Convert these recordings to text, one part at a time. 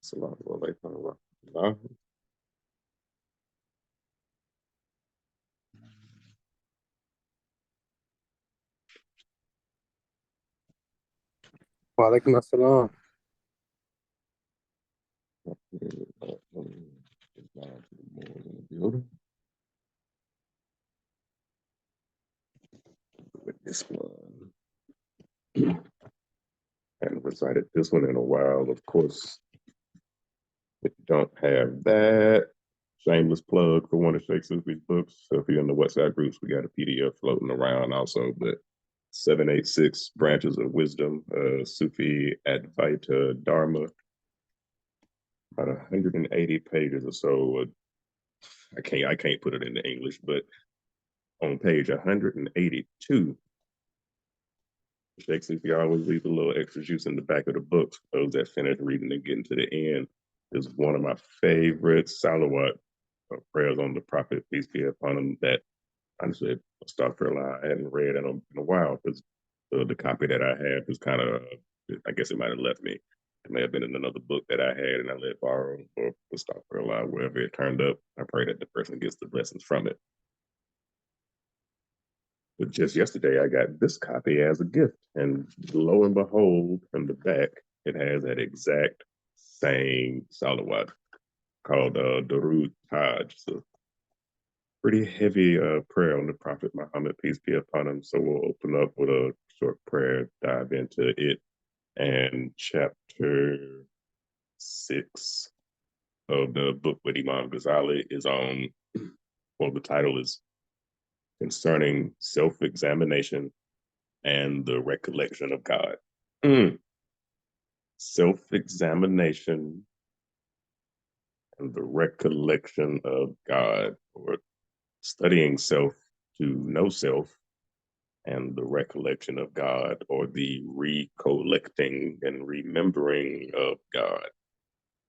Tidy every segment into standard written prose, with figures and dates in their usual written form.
Assalamu alaikum wa rahmatullah. وعليكم السلام. With this one. Haven't recited this one in a while. Of course, if you don't have that, shameless plug for one of Sheikh Sufi's books. So if you're in the WhatsApp groups, we got a PDF floating around also, but 786 Branches of Wisdom, Sufi Advaita Dharma, about 180 pages or so. I can't put it into English, but on page 182, Sheikh Sufi always leaves a little extra juice in the back of the book for those that finish reading and getting to the end. Is one of my favorite salawat prayers on the Prophet, peace be upon him, that honestly, astaghfirullah, I hadn't read in a while because the copy that I had was kind of, I guess it might have left me. It may have been in another book that I had and I let borrow or astaghfirullah, wherever it turned up. I pray that the person gets the blessings from it. But just yesterday, I got this copy as a gift, and lo and behold, from the back, it has that exact same salawat called Darud Taj. So pretty heavy prayer on the Prophet Muhammad, peace be upon him. So we'll open up with a short prayer, dive into it, and chapter 6 of the book with Imam Ghazali is on. Well, the title is Concerning Self-Examination and the Recollection of God. Self-examination and the recollection of God, or studying self to know self, and the recollection of God, or the recollecting and remembering of God.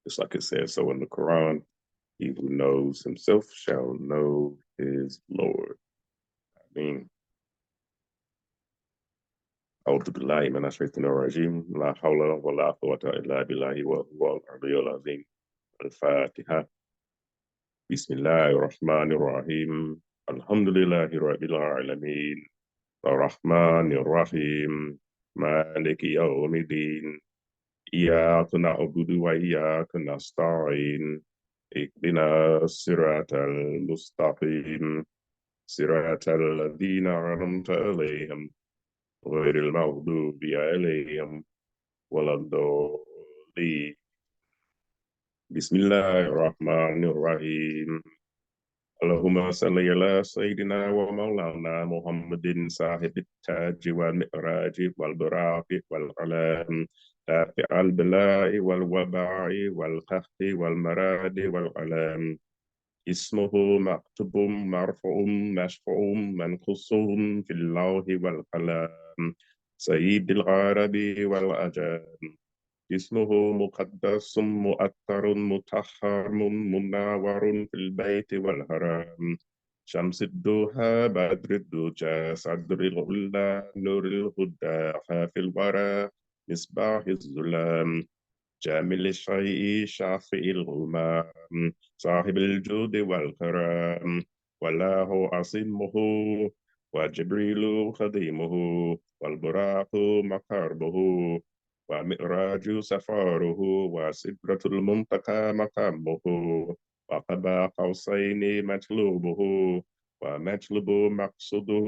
Just like it says so in the Quran, he who knows himself shall know his Lord. I mean, أعوذ بالله من الشيطان الرجيم لا حول ولا قوة إلا بالله وهو العلي العظيم. الفاتحة. بسم الله الرحمن الرحيم. الحمد لله رب العالمين الرحمن الرحيم مالك يوم الدين إياك نعبد وإياك نستعين اهدنا الصراط المستقيم صراط الذين أنعمت عليهم غير المغضوب عليهم ولا الضالين. بسم الله الرحمن الرحيم. اللهم صل على سيدنا ومولانا محمد صاحب التاج والمعراج والبراق والعلام دافع البلاء والوباء والقهر والمراد والعلام. اسمه مكتوب مرفوع مشفوع منقوص في اللوح والقلم. سيد العرب والعجم. اسمه مقدس مؤثر مطهر منور في البيت والحرام. شمس الضحى بدر الدجى صدر العلا نور الهدى حافي الورى مصباح الظلام. جامل الشيء شافئ الغمام صاحب الجود والكرام. والله عصمه وجبريل خديمه والبراق مقربه ومئراج سفاره وسدرة المنتقى مقامه وقبى قوسين مطلوبه ومطلب مقصده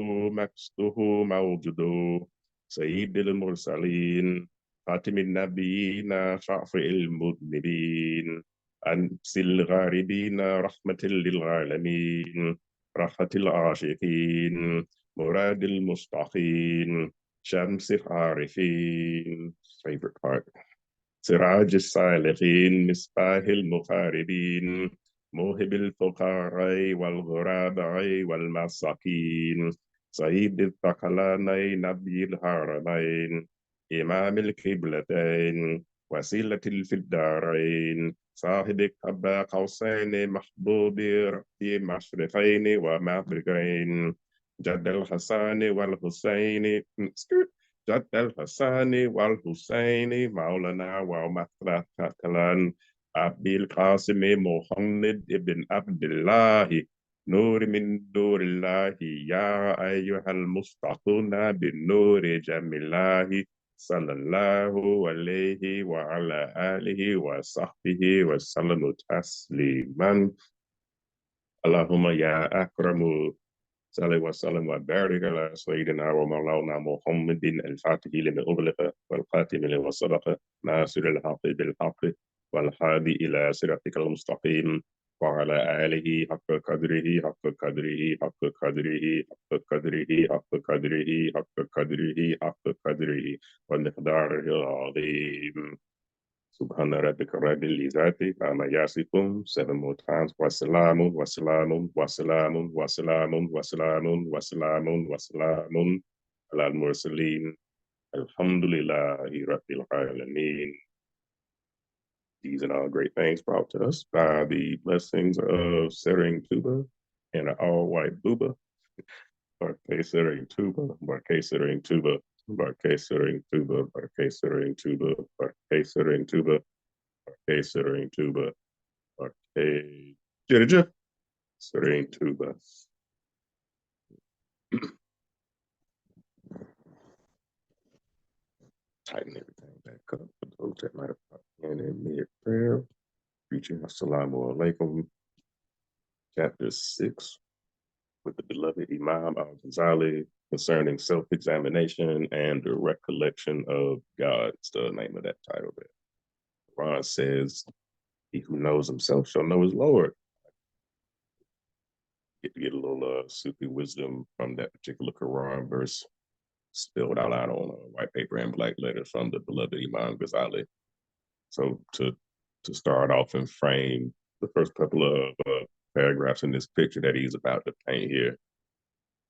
موجوده. سيد المرسلين خاتم النبيين شرف المذنبين أنس الغاربين رحمة للعالمين راحة العاشقين مراد المستحقين شمس العارفين. Favorite part. سراج الصالحين مصباح المقاربين موهب الفقراء والغرباء والمساكين. سيد الثقلانين نبي الحرمين إمام القبلتين وسيلة في الدارين صاحب قبا قوسين محبوب في مشرقين ومغربين. جد الحسن والحسين جد الحسن والحسين مولانا ومثلث كلان Abdul Qasim Muhammad ibn Abdullahi نور من نور الله يا أيها المصطفون بالنور جميله صلى الله عليه وعلى آله وصحبه وسلم تسليما اللهم يا أكرم صلى وسلم وبارك على سيدنا ومولانا محمد الفاتح لما أغلق والخاتم لما سبق ناصر الحق بالحق والهادي إلى صراطك المستقيم وعلى آله حق قدره حق قدره حق قدره حق قدره حق قدره حق قدره حق قدره ومقداره العظيم سبحان ربك رب العزة عما يصفون 7 more times وسلام وسلام وسلام وسلام وسلام وسلام وسلام على المرسلين الحمد لله رب العالمين. These and all great things brought to us by the blessings of Sering Tuba and an all-white booba. Barke Sering Tuba, Barke Sering Tuba, Barke Sering Tuba, Barke Sering Tuba, Barke Sering Tuba, Barke Sering Tuba, Barke Jirija, Sering Tuba. Tighten everything back up for those that might have popped in mid-prayer. Preaching Assalamu Alaikum, chapter 6, with the beloved Imam Al-Ghazali concerning self-examination and the recollection of God. It's the name of that title there. Quran says, he who knows himself shall know his Lord. Get a little Sufi wisdom from that particular Quran verse spelled out on white paper and black letters from the beloved Imam Ghazali. So to start off and frame the first couple of paragraphs in this picture that he's about to paint here,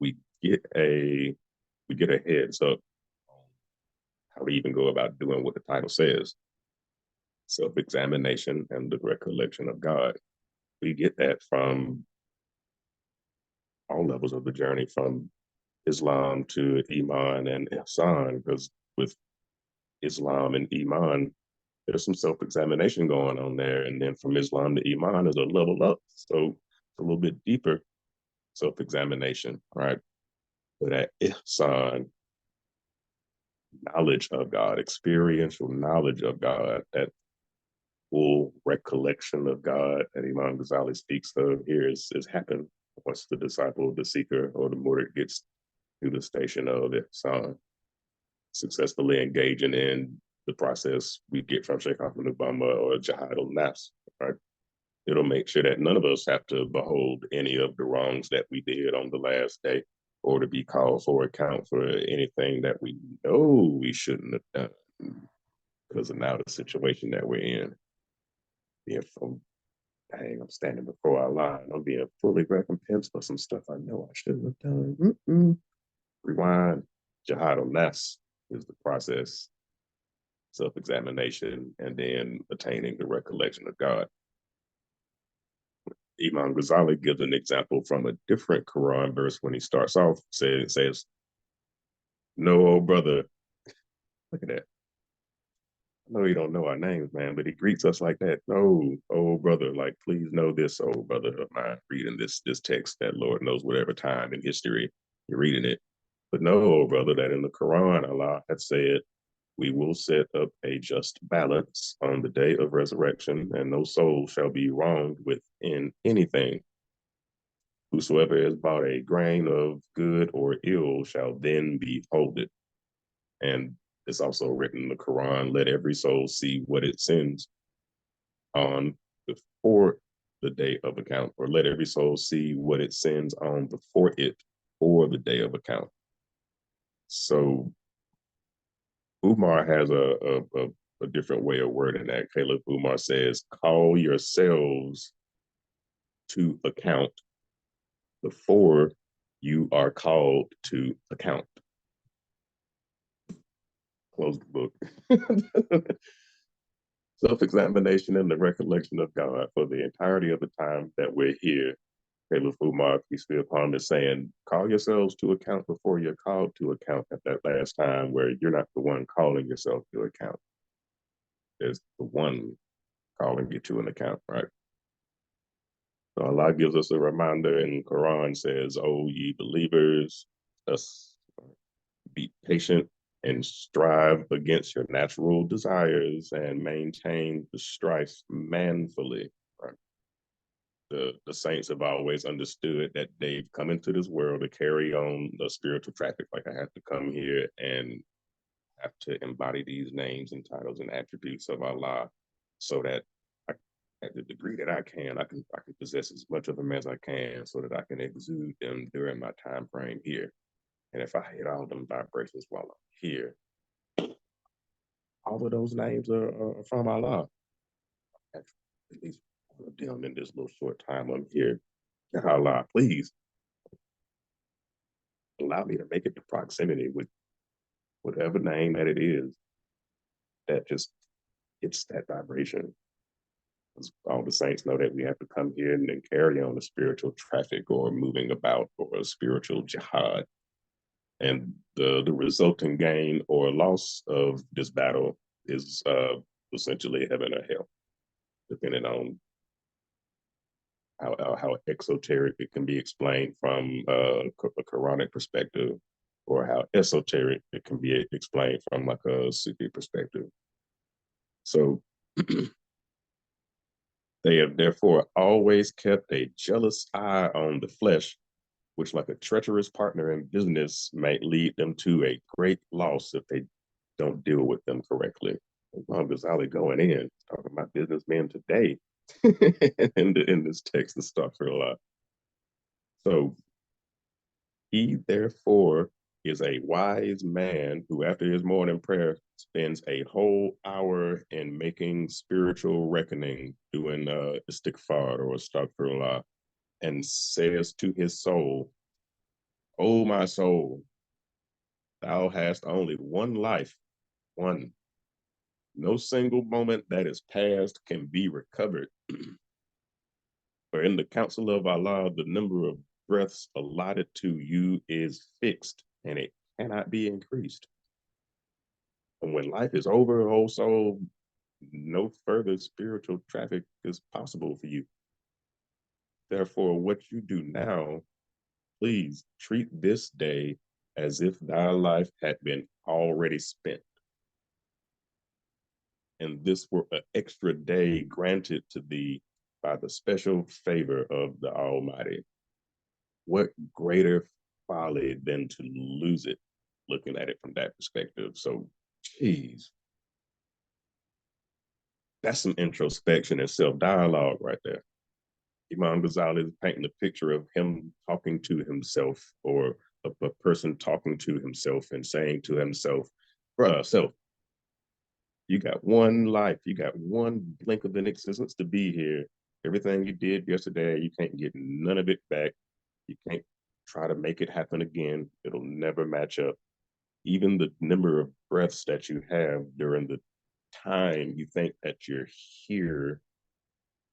we get a heads up on how to even go about doing what the title says: self-examination and the recollection of God. We get that from all levels of the journey, from Islam to Iman and Ihsan, because with Islam and Iman, there's some self-examination going on there. And then from Islam to Iman is a level up. So it's a little bit deeper self-examination, right? But that Ihsan, knowledge of God, experiential knowledge of God, that full recollection of God that Imam Ghazali speaks of here is happened once the disciple, the seeker, or the murid gets to the station of Ihsan, successfully engaging in the process we get from Cheikh Obama or Jihad al-Nafs, right? It'll make sure that none of us have to behold any of the wrongs that we did on the last day, or to be called for account for anything that we know we shouldn't have done because of now the situation that we're in. Being from, dang, I'm standing before Allah and I'm being fully recompensed for some stuff I know I shouldn't have done. Rewind. Jihad al-Nafs is the process, self-examination, and then attaining the recollection of God. Imam Ghazali gives an example from a different Quran verse when he starts off. Says, "No, old brother." Look at that. I know you don't know our names, man, but he greets us like that. No, old brother, like, please know this, old brother of mine, reading this text that Lord knows whatever time in history you're reading it. But no, old brother, that in the Quran, Allah had said, we will set up a just balance on the day of resurrection, and no soul shall be wronged within anything. Whosoever has bought a grain of good or ill shall then be holded. And it's also written in the Quran, let every soul see what it sins on before the day of account, or let every soul see what it sins on before it for the day of account. So Umar has a different way of wording that. Caliph Umar says, call yourselves to account before you are called to account. Close the book. Self-examination and the recollection of God for the entirety of the time that we're here. Caliph Umar, peace be upon him, is saying, call yourselves to account before you're called to account at that last time where you're not the one calling yourself to account. There's the one calling you to an account, right? So Allah gives us a reminder in Quran says, "Oh, ye believers, us be patient and strive against your natural desires and maintain the strife manfully." Right? The saints have always understood that they've come into this world to carry on the spiritual traffic. Like I have to come here and have to embody these names and titles and attributes of Allah so that I, at the degree that I can possess as much of them as I can so that I can exude them during my time frame here. And if I hit all them vibrations while I'm here, all of those names are from Allah. At least all of them in this little short time I'm here. Ya Allah, please allow me to make it to proximity with whatever name that it is that just hits that vibration. All the saints know that we have to come here and then carry on the spiritual traffic or moving about or a spiritual jihad. And the resulting gain or loss of this battle is essentially heaven or hell, depending on how exoteric it can be explained from a Quranic perspective, or how esoteric it can be explained from like a Sufi perspective. So they have therefore always kept a jealous eye on the flesh, which, like a treacherous partner in business, might lead them to a great loss if they don't deal with them correctly. Al-Ghazali going in, talking about businessmen today in this text of Astaghfirullah. So he therefore is a wise man who, after his morning prayer, spends a whole hour in making spiritual reckoning, doing istighfar or astaghfirullah, and says to his soul, "O my soul, thou hast only one life, one. No single moment that is past can be recovered. For in the counsel of Allah, the number of breaths allotted to you is fixed, and it cannot be increased. And when life is over, oh soul, no further spiritual traffic is possible for you. Therefore, what you do now, please treat this day as if thy life had been already spent. And this were an extra day granted to thee by the special favor of the Almighty. What greater folly than to lose it, looking at it from that perspective? So, geez, that's some introspection and self-dialogue right there. Imam Ghazali is painting a picture of him talking to himself, or a person talking to himself and saying to himself, bruh, self, you got one life, you got one blink of an existence to be here. Everything you did yesterday, you can't get none of it back. You can't try to make it happen again. It'll never match up. Even the number of breaths that you have during the time you think that you're here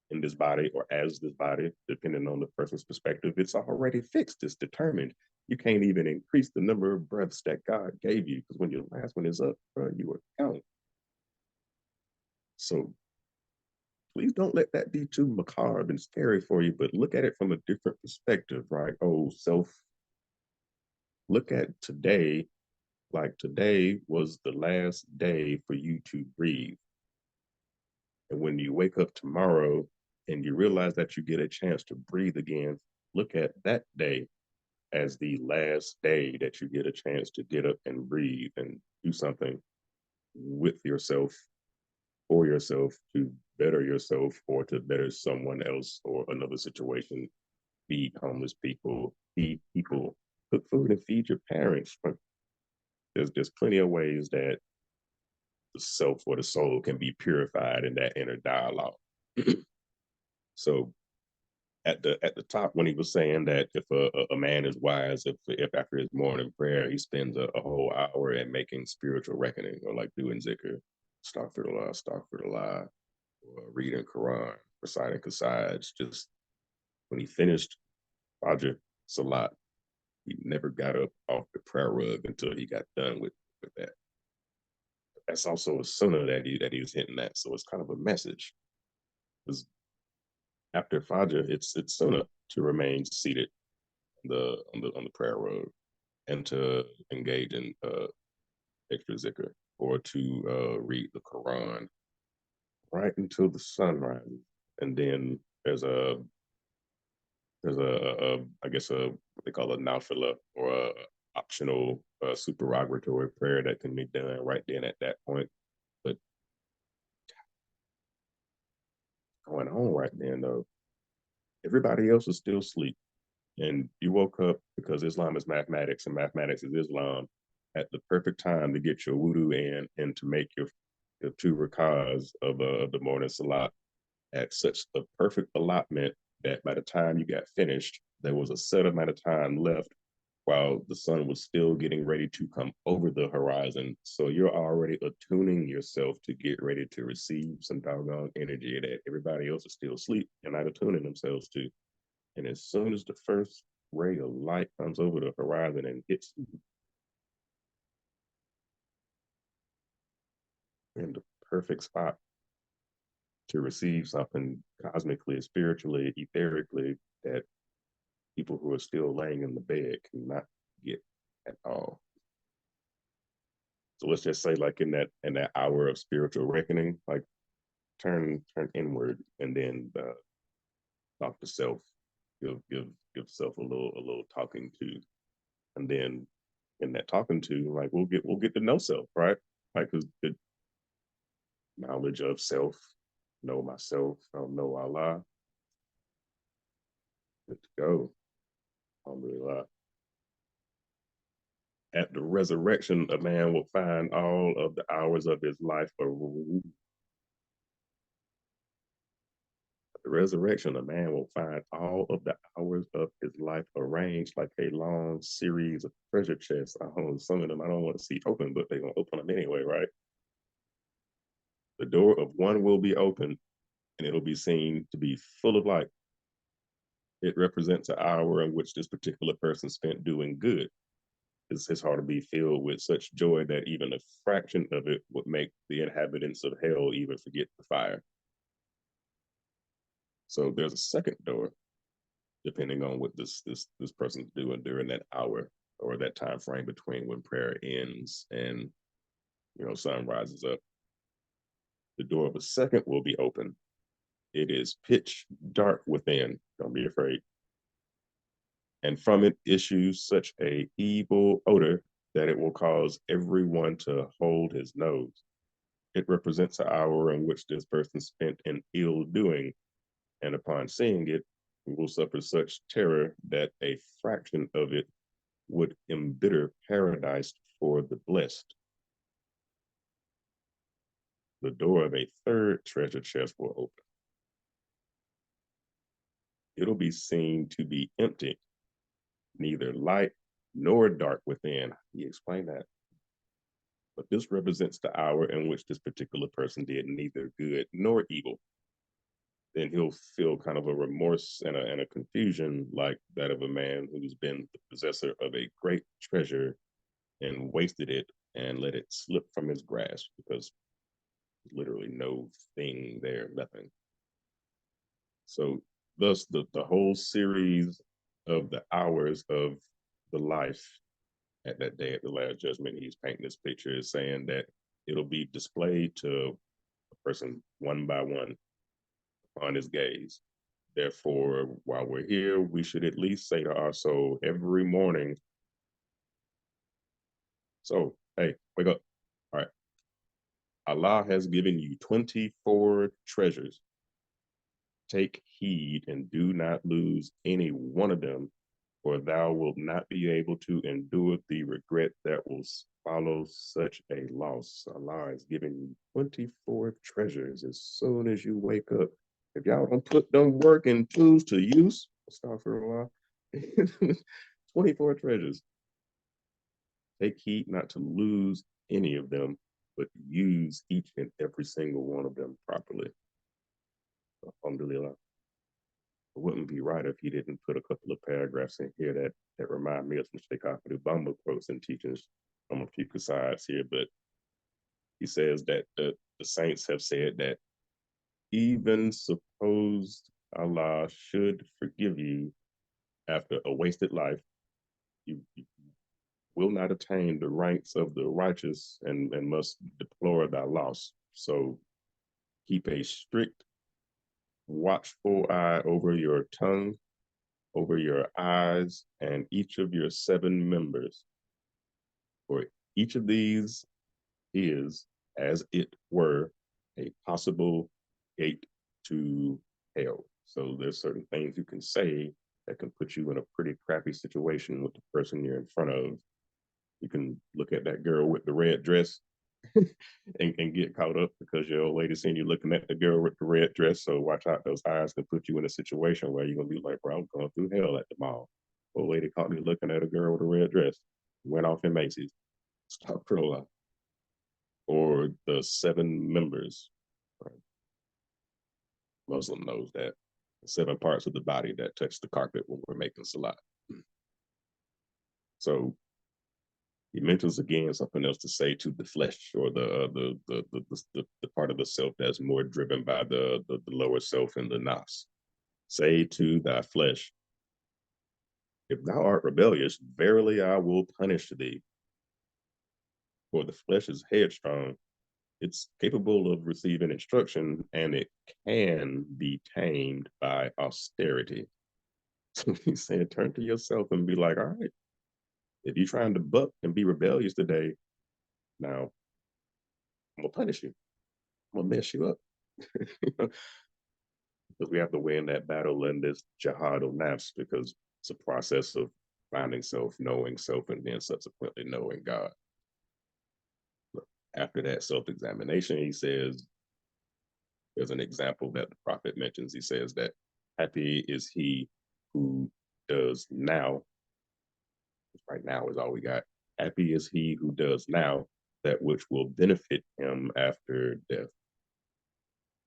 in this body or as this body, depending on the person's perspective, it's already fixed. It's determined. You can't even increase the number of breaths that God gave you, because when your last one is up, you were counting. So please don't let that be too macabre and scary for you, but look at it from a different perspective, right? Oh, self, look at today like today was the last day for you to breathe. And when you wake up tomorrow and you realize that you get a chance to breathe again, look at that day as the last day that you get a chance to get up and breathe and do something with yourself, for yourself, to better yourself or to better someone else or another situation. Feed homeless people, feed people, cook food and feed your parents. There's plenty of ways that the self or the soul can be purified in that inner dialogue. So at the top, when he was saying that if a man is wise, if after his morning prayer he spends a whole hour in making spiritual reckoning, or like doing zikr, astaghfirullah, or reading Quran, reciting qasides, just when he finished Fajr Salat, he never got up off the prayer rug until he got done with that. That's also a sunnah that he's hitting at. So it's kind of a message. Because after Fajr, it's sunnah to remain seated on the prayer road and to engage in extra zikr or to read the Quran right until the sun rises. And then there's a I guess what they call a nafila or a optional supererogatory prayer that can be done right then at that point. But going on right then though, everybody else is still asleep. And you woke up because Islam is mathematics and mathematics is Islam at the perfect time to get your wudu in and to make your two rakahs of the morning salat at such a perfect allotment that by the time you got finished, there was a set amount of time left while the sun was still getting ready to come over the horizon. So you're already attuning yourself to get ready to receive some doggone energy that everybody else is still asleep and not attuning themselves to. And as soon as the first ray of light comes over the horizon and hits you in the perfect spot to receive something cosmically, spiritually, etherically that people who are still laying in the bed cannot get at all. So let's just say, like in that hour of spiritual reckoning, like turn inward and then talk to self, give self a little talking to, and then in that talking to, like we'll get to know self, right? Like because the knowledge of self, know myself, know Allah, good to go. Alhamdulillah. At the resurrection, a man will find all of the hours of his life. At the resurrection, a man will find all of the hours of his life arranged like a long series of treasure chests. Some of them I don't want to see open, but they're going to open them anyway, right? The door of one will be open and it'll be seen to be full of light. It represents an hour in which this particular person spent doing good. It's his heart to be filled with such joy that even a fraction of it would make the inhabitants of hell even forget the fire. So there's a second door, depending on what this person's doing during that hour or that time frame between when prayer ends and sun rises up. The door of a second will be open. It is pitch dark within. Don't be afraid. And from it issues such a evil odor that it will cause everyone to hold his nose. It represents an hour in which this person spent in ill doing, and upon seeing it, we will suffer such terror that a fraction of it would embitter paradise for the blessed. The door of a third treasure chest will open. It'll be seen to be empty, neither light nor dark within. He explained that. But this represents the hour in which this particular person did neither good nor evil. Then he'll feel kind of a remorse and a confusion like that of a man who's been the possessor of a great treasure and wasted it and let it slip from his grasp because there's literally no thing there, nothing. So thus the whole series of the hours of the life at that day at the last judgment, he's painting this picture is saying that it'll be displayed to a person one by one on his gaze. Therefore, while we're here, we should at least say to our soul every morning, so, hey, wake up. All right. Allah has given you 24 treasures. Take heed and do not lose any one of them, for thou wilt not be able to endure the regret that will follow such a loss. Allah is giving you 24 treasures as soon as you wake up. If y'all don't put them working tools to use, stop for a while. 24 treasures. Take heed not to lose any of them, but use each and every single one of them properly. Alhamdulillah. It wouldn't be right if he didn't put a couple of paragraphs in here that remind me of some Cheikh Bamba quotes and teachings from a few sides here. But he says that the saints have said that even Suppose Allah should forgive you after a wasted life. You will not attain the ranks of the righteous and must deplore thy loss. So keep a strict, watchful eye over your tongue, over your eyes, and each of your seven members. For each of these is, as it were, a possible gate to hell. So there's certain things you can say that can put you in a pretty crappy situation with the person you're in front of. You can look at that girl with the red dress and get caught up because your old lady seen you looking at the girl with the red dress. So watch out, those eyes can put you in a situation where you're gonna be like, bro, I'm going through hell at the mall. Old lady caught me looking at a girl with a red dress, went off in Macy's. Stop pro or the seven members. Right? Muslim knows that. The seven parts of the body that touch the carpet when we're making salat. So he mentions again something else to say to the flesh or the part of the self that's more driven by the lower self and the nafs. Say to thy flesh, if thou art rebellious, verily I will punish thee. For the flesh is headstrong, it's capable of receiving instruction, and it can be tamed by austerity. So he said, turn to yourself and be like, all right, if you're trying to buck and be rebellious today, now I'm gonna punish you. I'm gonna mess you up. Because we have to win that battle in this jihad of nafs, because it's a process of finding self, knowing self, and then subsequently knowing God. After that self-examination, he says, there's an example that the prophet mentions. He says that happy is he who does now, right now is all we got. Happy is he who does now that which will benefit him after death.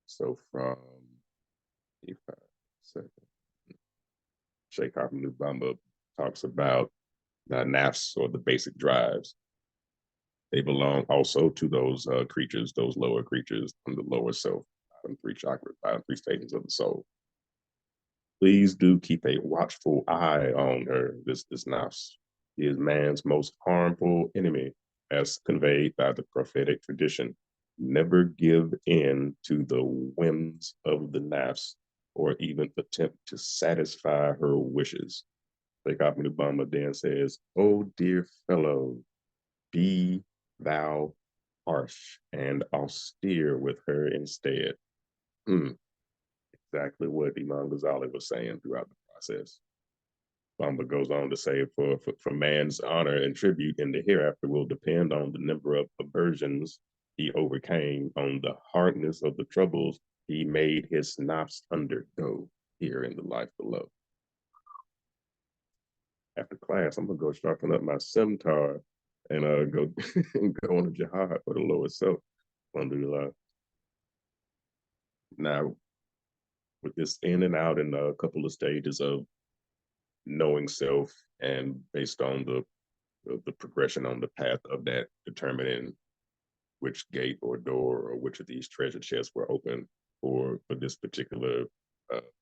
So from Cheikh Bamba talks about the nafs or the basic drives. They belong also to those creatures, those lower creatures from the lower self, bottom three chakras, bottom three stages of the soul. Please do keep a watchful eye on her, this nafs. She is man's most harmful enemy, as conveyed by the prophetic tradition. Never give in to the whims of the nafs or even attempt to satisfy her wishes. Sheikh Bamba then says, oh, dear fellow, be thou harsh and austere with her instead. Exactly what Imam Ghazali was saying throughout the process. Bamba goes on to say, for man's honor and tribute in the hereafter will depend on the number of aversions he overcame, on the hardness of the troubles he made his nafs undergo here in the life below. After class, I'm gonna go sharpen up my scimitar and go go on a jihad for the lower self. Alhamdulillah. Now, with this in and out in a couple of stages of knowing self, and based on the progression on the path of that, determining which gate or door or which of these treasure chests were open for this particular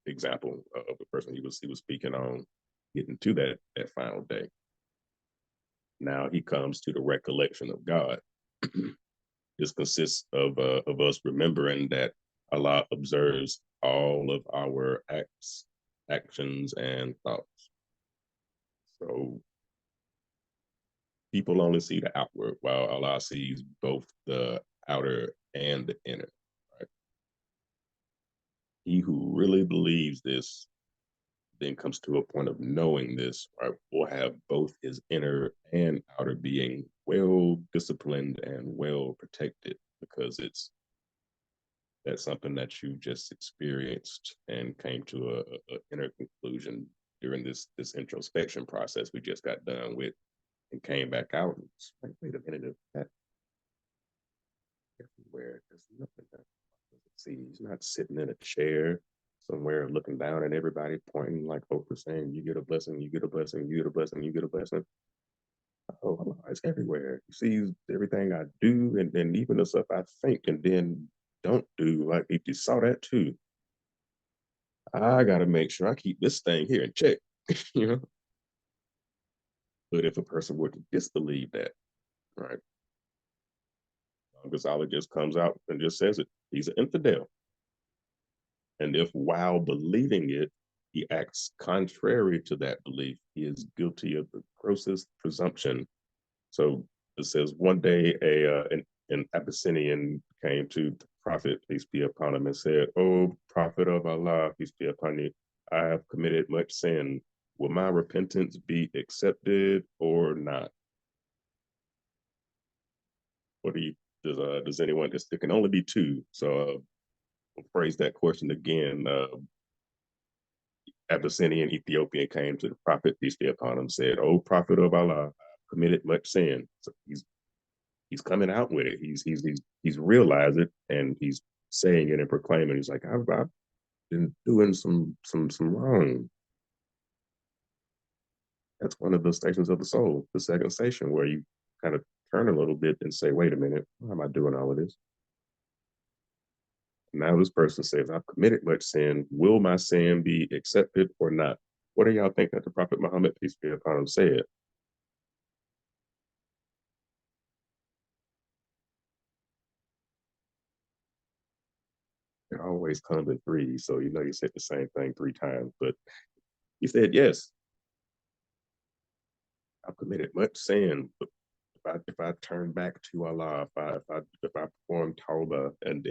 example of the person he was speaking on, getting to that final day. Now he comes to the recollection of God. This consists of us remembering that Allah observes all of our acts, actions, and thoughts. So people only see the outward, while Allah sees both the outer and the inner. Right? He who really believes this then comes to a point of knowing this, right, will have both his inner and outer being well disciplined and well protected, because that's something that you just experienced and came to a inner conclusion during this introspection process we just got done with, and came back out and was like, wait a minute, that everywhere, there's nothing that see. He's not sitting in a chair somewhere looking down at everybody, pointing like Oprah saying, you get a blessing, you get a blessing, you get a blessing, you get a blessing. Oh, Allah is everywhere. He sees everything I do, and then even the stuff I think and then don't do. Like he saw that too. I got to make sure I keep this thing here in check, you know. But if a person were to disbelieve that, right, Ghazali just comes out and just says it. He's an infidel. And if while believing it, he acts contrary to that belief, he is guilty of the grossest presumption. So it says one day an Abyssinian came to the Prophet, peace be upon him, and said, "O Prophet of Allah, peace be upon you, I have committed much sin. Will my repentance be accepted or not?" What do you does anyone? There can only be two. So I'll phrase that question again. Abyssinian Ethiopian came to the Prophet, peace be upon him, said, "O Prophet of Allah, I've committed much sin." So he's coming out with it. He's realized it and he's saying it and proclaiming. He's like, I've been doing some wrong. That's one of the stations of the soul, the second station, where you kind of turn a little bit and say, wait a minute, why am I doing all of this? Now this person says, I've committed much sin. Will my sin be accepted or not? What do y'all think that the Prophet Muhammad, peace be upon him, said? It always comes in threes, so you know you said the same thing three times. But he said, yes, I've committed much sin. But if I turn back to Allah, if I perform tawbah and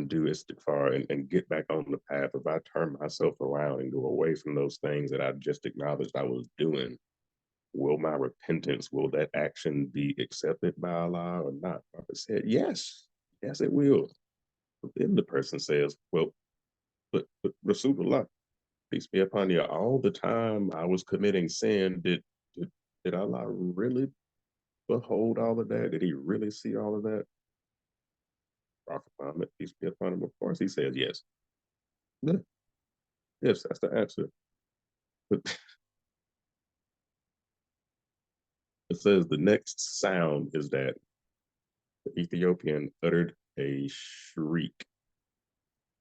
do istighfar and get back on the path, if I turn myself around and go away from those things that I just acknowledged I was doing, will my repentance, will that action be accepted by Allah or not? Prophet said, yes, yes, it will. But then the person says, well, but Rasulullah, peace be upon you, all the time I was committing sin, did Allah really behold all of that? Did he really see all of that? Prophet Muhammad, peace be upon him, of course he says yes. Yeah, yes, that's the answer. But it says the next sound is that the Ethiopian uttered a shriek,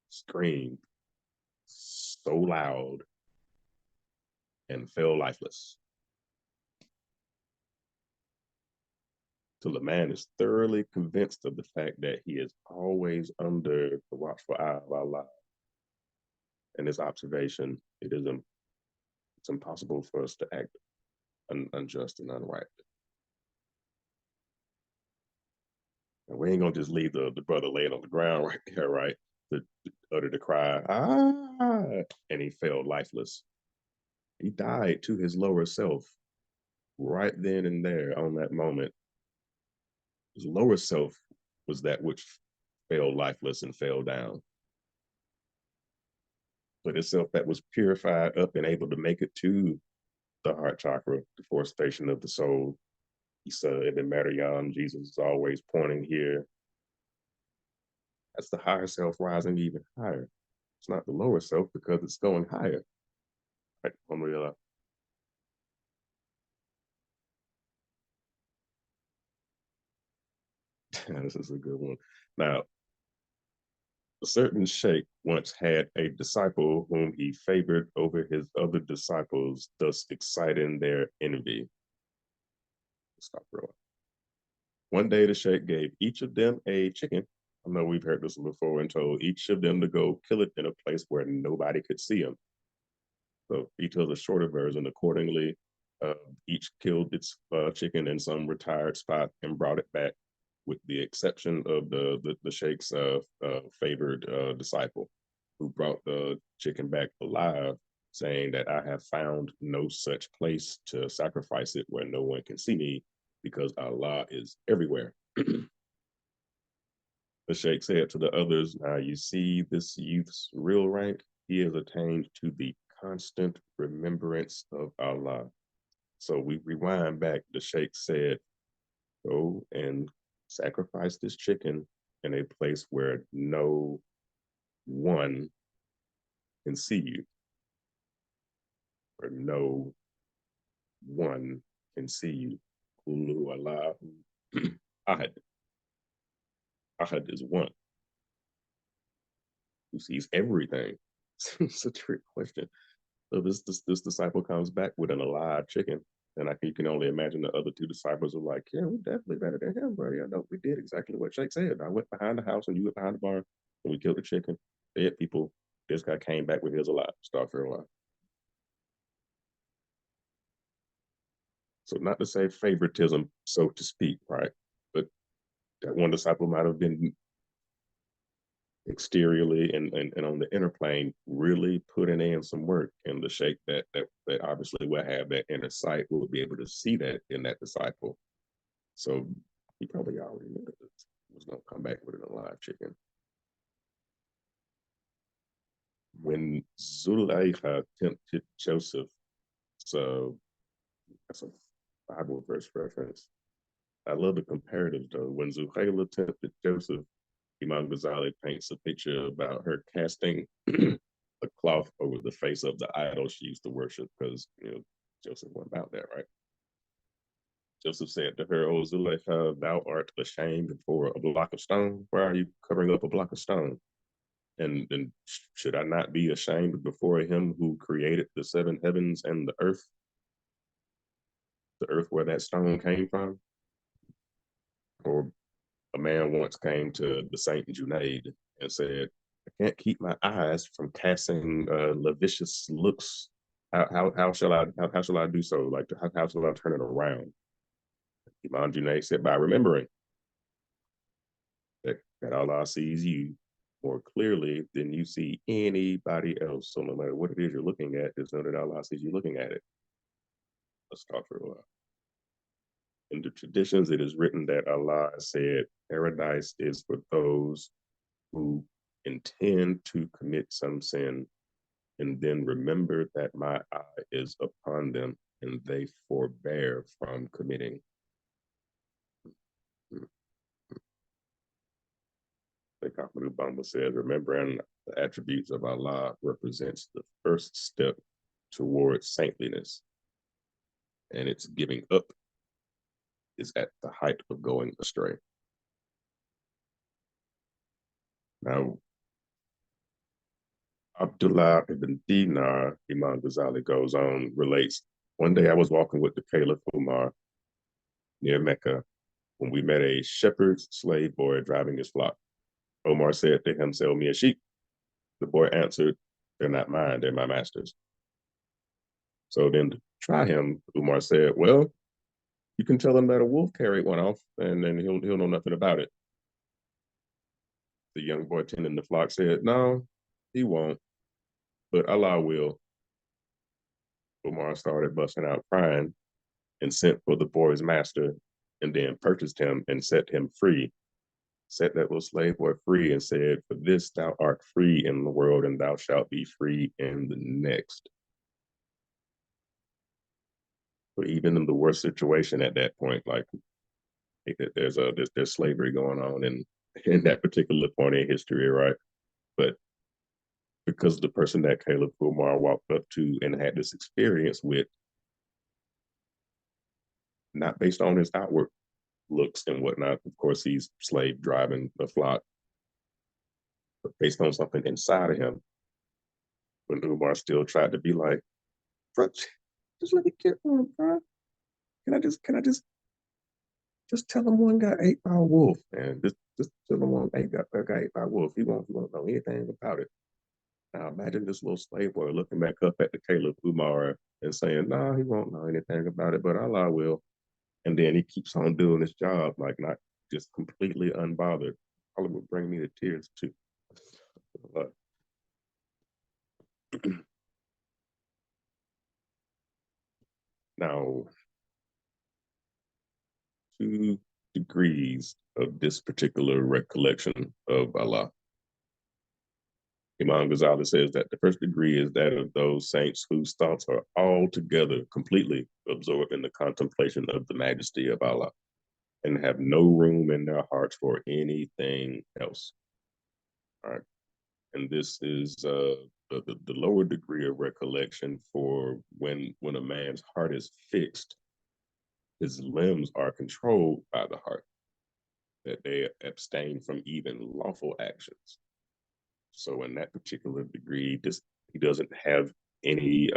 scream so loud and fell lifeless. Till the man is thoroughly convinced of the fact that he is always under the watchful eye of Allah and his observation. It's impossible for us to act unjust and unright. And we ain't gonna just leave the brother laying on the ground right there, right? To utter the cry, ah, and he fell lifeless. He died to his lower self right then and there on that moment. His lower self was that which fell lifeless and fell down. But itself that was purified up and able to make it to the heart chakra, the fourth station of the soul. Isa ibn Maryam, Jesus is always pointing here. That's the higher self rising even higher. It's not the lower self because it's going higher. Right? This is a good one. Now, a certain sheikh once had a disciple whom he favored over his other disciples, thus exciting their envy. Stop rolling. One day, the sheikh gave each of them a chicken. I know we've heard this before and told each of them to go kill it in a place where nobody could see them. So he tells a shorter version. Accordingly, each killed its chicken in some retired spot and brought it back, with the exception of the sheikh's favored disciple, who brought the chicken back alive, saying that I have found no such place to sacrifice it where no one can see me, because Allah is everywhere. The sheikh said to the others, now you see this youth's real rank. He has attained to the constant remembrance of Allah. So we rewind back. The sheikh said, go and sacrifice this chicken in a place where no one can see you, where no one can see you. Kulu Allah Ahad. Ahad is one who sees everything. It's a trick question. So this disciple comes back with an alive chicken. And you can only imagine the other two disciples are like, yeah, we're definitely better than him, bro. Yeah, no, we did exactly what Cheikh said. I went behind the house and you went behind the barn and we killed the chicken. Dead people. This guy came back with his alive. Start for a while. So not to say favoritism, so to speak, right? But that one disciple might have been exteriorly and on the inner plane really putting in some work. And the Sheikh that obviously will have that inner sight will be able to see that in that disciple. So he probably already knew that it was going to come back with an alive chicken. When Zulaikha tempted Joseph, so that's a Bible verse reference. I love the comparatives though. When Zuhaila tempted Joseph, Imam Ghazali paints a picture about her casting a cloth over the face of the idol she used to worship because Joseph went about that, right? Joseph said to her, "O Zuleika, thou art ashamed before a block of stone. Why are you covering up a block of stone? And should I not be ashamed before him who created the seven heavens and the earth where that stone came from?" Or a man once came to the Saint Junaid and said, "I can't keep my eyes from casting lascivious looks. How shall I do so? Like how shall I turn it around?" Imam Junaid said, "By remembering that Allah sees you more clearly than you see anybody else. So no matter what it is you're looking at, just know that Allah sees you looking at it." Let's talk for a while. In the traditions, it is written that Allah said, "Paradise is for those who intend to commit some sin and then remember that my eye is upon them and they forbear from committing." Like Ahmadu Bamba says, remembering the attributes of Allah represents the first step towards saintliness, and its giving up is at the height of going astray. Now, Abdullah ibn Dinar, Imam Ghazali goes on, relates, "One day I was walking with the Caliph Umar near Mecca when we met a shepherd's slave boy driving his flock. Omar said to him, 'Sell me a sheep.' The boy answered, 'They're not mine, they're my master's.' So then to try him, Umar said, 'Well, you can tell him that a wolf carried one off, and then he'll know nothing about it.' The young boy tending the flock said, 'No, he won't, but Allah will.' Umar started busting out crying and sent for the boy's master and then purchased him and set him free, set that little slave boy free and said, 'For this thou art free in the world and thou shalt be free in the next.' But even in the worst situation at that point, like there's slavery going on in that particular point in history, right? But because the person that Caleb Kumar walked up to and had this experience with, not based on his outward looks and whatnot, of course he's slave driving the flock, but based on something inside of him, when Umar still tried to be like, 'Bro, just let me get one, bro. Can I just tell him one got ate by a wolf, man. Just tell him one got ate by a wolf. He won't know anything about it.' Now imagine this little slave boy looking back up at the Caliph Umar and saying, 'No, he won't know anything about it, but Allah will.' And then he keeps on doing his job, like not just completely unbothered. Probably would bring me to tears too. Now, 2 degrees of this particular recollection of Allah. Imam Ghazali says that the first degree is that of those saints whose thoughts are altogether completely absorbed in the contemplation of the majesty of Allah and have no room in their hearts for anything else. All right. And this is the lower degree of recollection for when a man's heart is fixed, his limbs are controlled by the heart, that they abstain from even lawful actions. So in that particular degree, he doesn't have any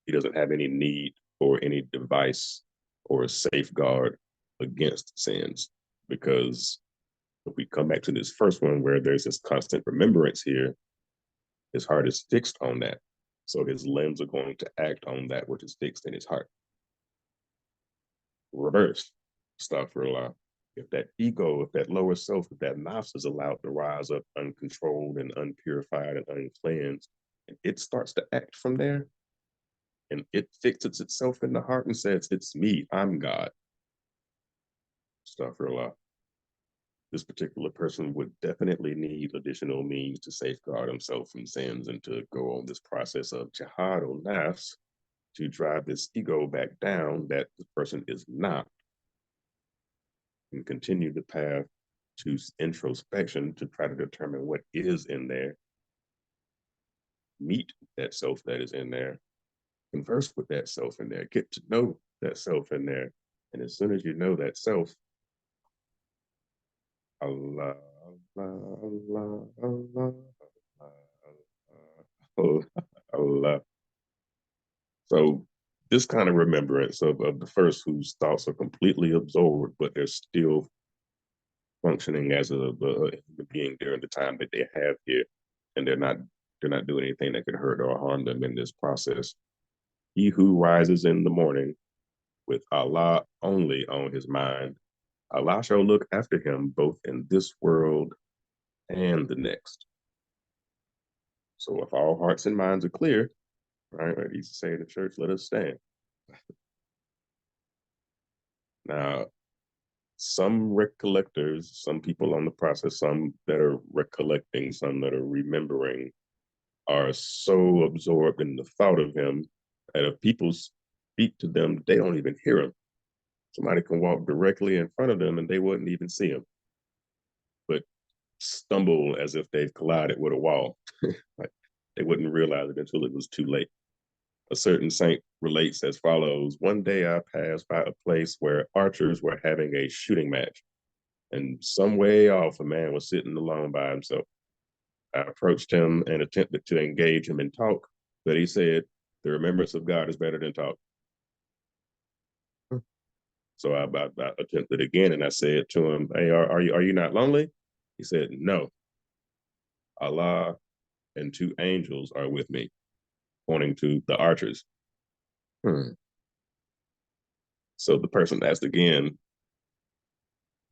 he doesn't have any need for any device or safeguard against sins. Because if we come back to this first one where there's this constant remembrance here, his heart is fixed on that. So his limbs are going to act on that which is fixed in his heart. Reverse, astaghfirullah. If that ego, if that lower self, if that nafs is allowed to rise up uncontrolled and unpurified and uncleansed, and it starts to act from there, and it fixes itself in the heart and says, it's me, I'm God. Astaghfirullah. This particular person would definitely need additional means to safeguard himself from sins and to go on this process of jihad or nafs to drive this ego back down that the person is not, and continue the path to introspection to try to determine what is in there, meet that self that is in there, converse with that self in there, get to know that self in there. And as soon as you know that self, Allah, Allah, Allah, Allah, Allah, Allah. So this kind of remembrance of the first whose thoughts are completely absorbed, but they're still functioning as a being during the time that they have here, and they're not doing anything that could hurt or harm them in this process. He who rises in the morning with Allah only on his mind, Allah shall look after him both in this world and the next. So if all hearts and minds are clear, right, I used to say in the church, let us stand. Now, some recollectors, some people on the process, some that are recollecting, some that are remembering, are so absorbed in the thought of him that if people speak to them, they don't even hear him. Somebody can walk directly in front of them and they wouldn't even see him, but stumble as if they've collided with a wall. Like they wouldn't realize it until it was too late. A certain saint relates as follows: one day I passed by a place where archers were having a shooting match, and some way off, a man was sitting alone by himself. I approached him and attempted to engage him in talk, but he said, the remembrance of God is better than talk. So I attempted again, and I said to him, hey, are you not lonely? He said, no. Allah and two angels are with me, pointing to the archers. So the person asked again,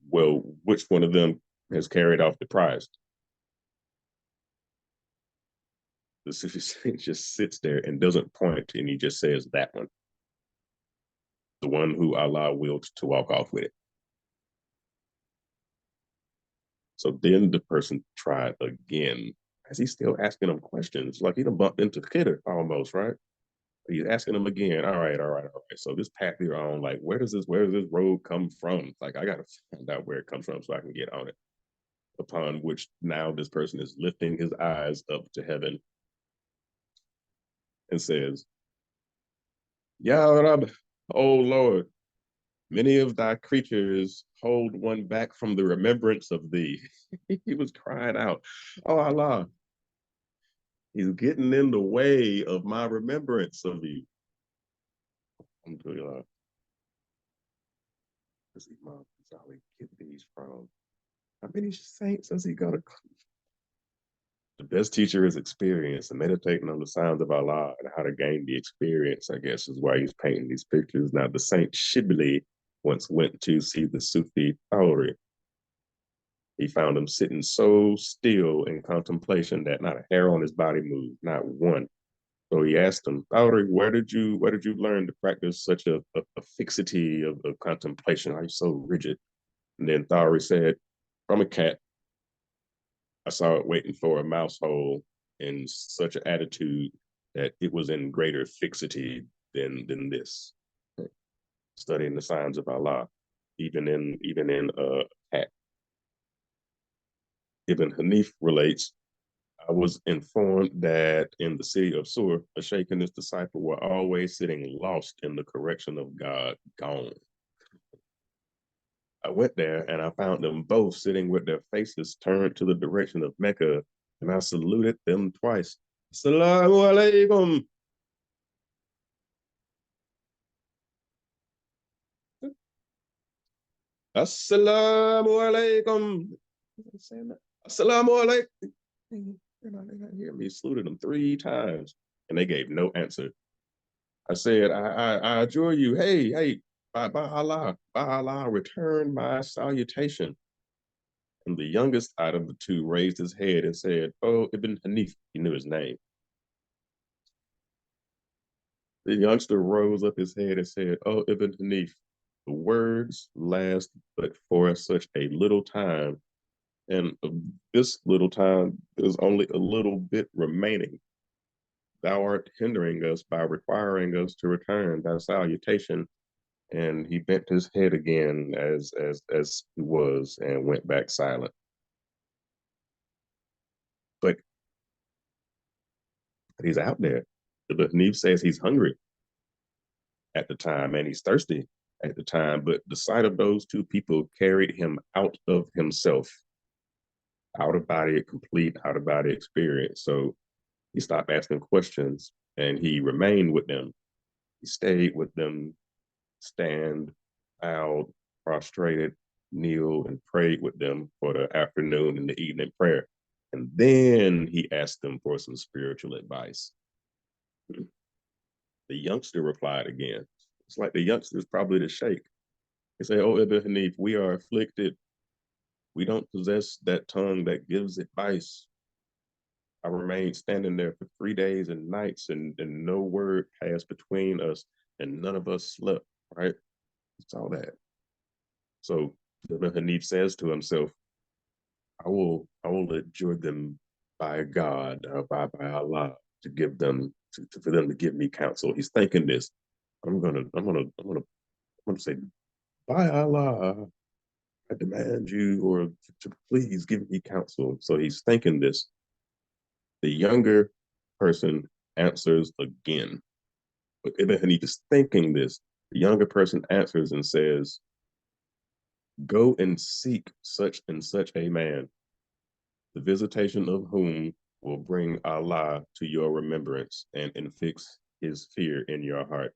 well, which one of them has carried off the prize? The Sufi saint just sits there and doesn't point, and he just says that one, the one who Allah willed to walk off with it. So then the person tried again, as he's still asking him questions, like he done bumped into Kidder almost, right? He's asking him again, all right, all right, all right. So this path you're on, like, where does this road come from? Like, I gotta find out where it comes from so I can get on it. Upon which now this person is lifting his eyes up to heaven and says, Ya Rab, oh Lord, many of thy creatures hold one back from the remembrance of thee. He was crying out, oh Allah, he's getting in the way of my remembrance of you. Alhamdulillah. Does Imam Ghazali get these from? How many saints has he got to? The best teacher is experience, and meditating on the signs of Allah and how to gain the experience, I guess, is why he's painting these pictures. Now, the Saint Shibli once went to see the Sufi Thawri. He found him sitting so still in contemplation that not a hair on his body moved, not one. So he asked him, Thawri, where did you learn to practice such a fixity of contemplation? Are you so rigid? And then Thawri said, from a cat. I saw it waiting for a mouse hole in such an attitude that it was in greater fixity than this. Studying the signs of Allah, even in cat. Ibn Hanif relates, I was informed that in the city of Sur, a sheikh and his disciple were always sitting lost in the correction of God, gone. I went there and I found them both sitting with their faces turned to the direction of Mecca, and I saluted them twice. Assalamu alaikum. Assalamu alaikum. Assalamu alaikum. They're not hearing me. Saluted them 3 times, and they gave no answer. I said, I adjure you, hey, by Allah, return my salutation. And the youngest out of the two raised his head and said, Oh, Ibn Hanif. He knew his name. The youngster rose up his head and said, Oh, Ibn Hanif, the words last but for such a little time. And of this little time, there's only a little bit remaining. Thou art hindering us by requiring us to return thy salutation. And he bent his head again as he was and went back silent. But he's out there. The Hanif says he's hungry at the time and he's thirsty at the time, but the sight of those two people carried him out of himself, out of body, complete out of body experience. So he stopped asking questions and he remained with them. He stayed with them, stand, bowed, prostrated, kneel, and prayed with them for the afternoon and the evening prayer. And then he asked them for some spiritual advice. The youngster replied again. It's like the youngster is probably the Sheikh. He said, Oh, Ibn Hanif, we are afflicted. We don't possess that tongue that gives advice. I remained standing there for 3 days and nights, and no word passed between us, and none of us slept, right? It's all that. So Ibn Hanif says to himself, I will adjure them by God, by Allah, to give them for them to give me counsel. He's thinking this. I'm gonna say, by Allah, I demand you or to please give me counsel. So he's thinking this. The younger person answers again. But Ibn Hanif is thinking this. The younger person answers and says, Go and seek such and such a man, the visitation of whom will bring Allah to your remembrance and infix his fear in your heart.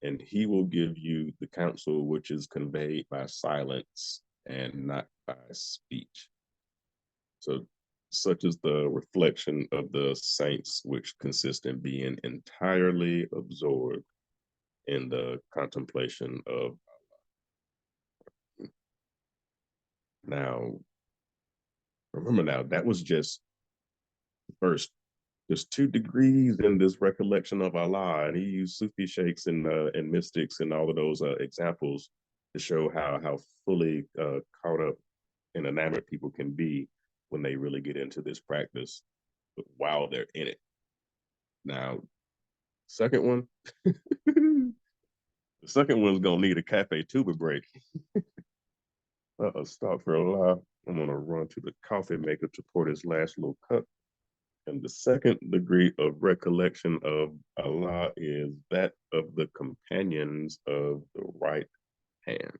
And he will give you the counsel which is conveyed by silence and not by speech. So, such is the reflection of the saints, which consist in being entirely absorbed in the contemplation of. Now, remember now, that was just first. There's 2 degrees in this recollection of Allah, and he used Sufi sheikhs and mystics and all of those examples to show how fully caught up and enamored people can be when they really get into this practice while they're in it. Now, second one, the second one's gonna need a cafe tuba break. Stop for a while. I'm gonna run to the coffee maker to pour this last little cup. And the second degree of recollection of Allah is that of the companions of the right hand.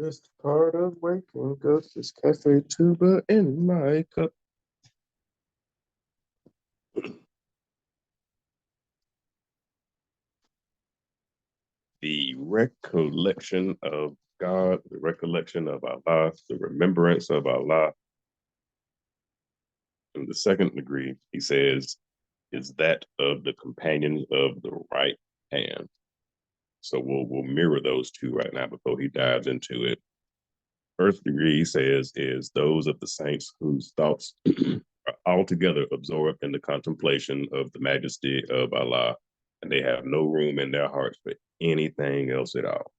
Best part of waking up is cafe tuba in my cup. The recollection of God, the recollection of Allah, the remembrance of Allah. In the second degree, he says, is that of the companions of the right hand. So we'll mirror those two right now before he dives into it. First degree, he says, is those of the saints whose thoughts are altogether absorbed in the contemplation of the majesty of Allah, and they have no room in their hearts for anything else at all.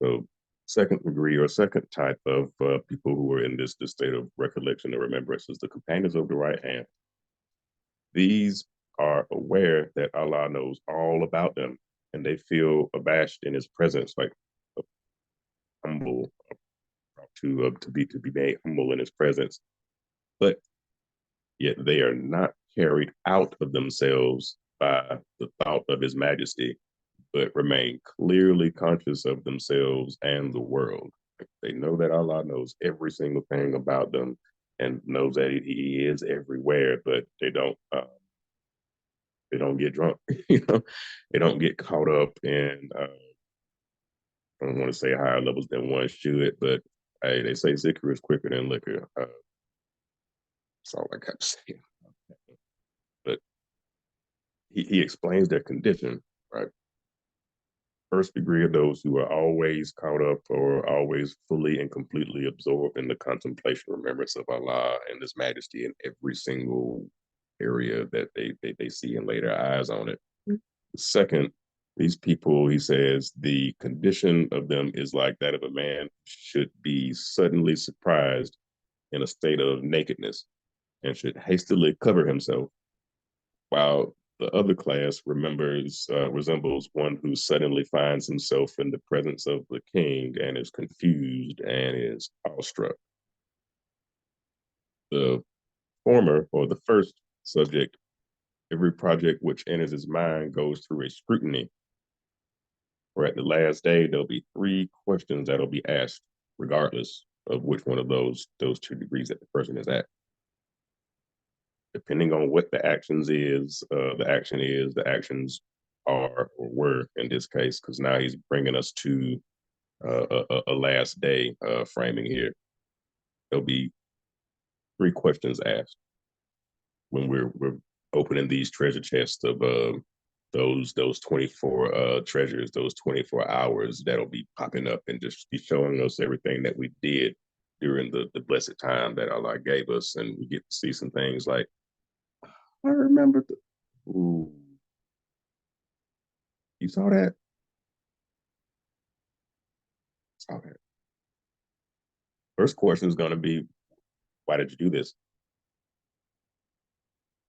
So, second degree or second type of people who are in this state of recollection or remembrance is the companions of the right hand. These are aware that Allah knows all about them, and they feel abashed in His presence, like humble to be made humble in His presence. But yet they are not carried out of themselves by the thought of His majesty, but remain clearly conscious of themselves and the world. They know that Allah knows every single thing about them and knows that He is everywhere, but they don't get drunk. They don't get caught up in I don't want to say higher levels than one should, but hey, they say zikr is quicker than liquor. That's all I got to say. But he explains their condition, right? First degree of those who are always caught up or always fully and completely absorbed in the contemplation, remembrance of Allah and His majesty in every single area that they see and lay their eyes on it. Second, these people, he says, the condition of them is like that of a man should be suddenly surprised in a state of nakedness and should hastily cover himself, while the other class resembles one who suddenly finds himself in the presence of the king and is confused and is awestruck. The former, or the first subject, every project which enters his mind goes through a scrutiny, where at the last day there'll be three questions that'll be asked, regardless of which one of those two degrees that the person is at. Depending on what the actions is, the actions are or were in this case, because now he's bringing us to a last day framing here. There'll be three questions asked when we're opening these treasure chests of those 24 treasures, those 24 hours that'll be popping up and just be showing us everything that we did during the blessed time that Allah gave us, and we get to see some things like, I remember ooh, you saw that? Saw that. First question is going to be, why did you do this?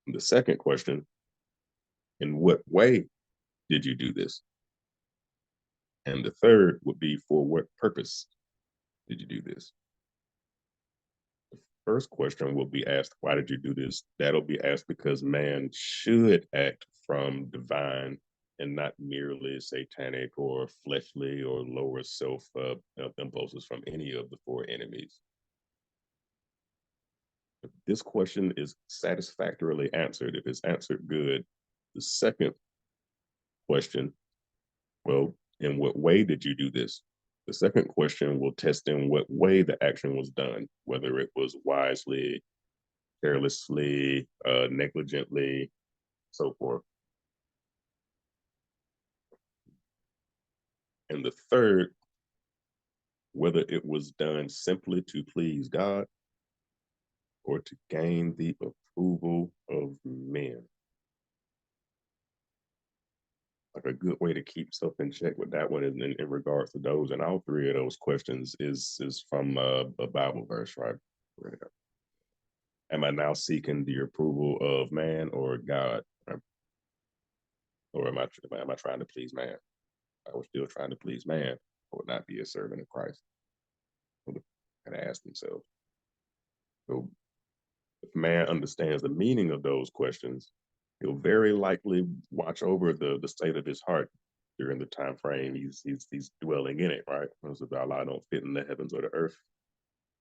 And the second question, in what way did you do this? And the third would be, for what purpose did you do this? The first question will be asked, why did you do this? That'll be asked because man should act from divine and not merely satanic or fleshly or lower self impulses from any of the four enemies. If this question is satisfactorily answered, if it's answered good, the second question, well, in what way did you do this? The second question will test in what way the action was done, whether it was wisely, carelessly, negligently, so forth. And the third, whether it was done simply to please God or to gain the approval of men. Like a good way to keep stuff in check with that one in regards to those, and all three of those questions is from a Bible verse, right? Am I now seeking the approval of man or God, right? Or am I trying to please man? If I was still trying to please man, I would not be a servant of Christ. And ask themselves. So if man understands the meaning of those questions, he'll very likely watch over the state of his heart during the time frame he's dwelling in it, right? Because if Allah don't fit in the heavens or the earth,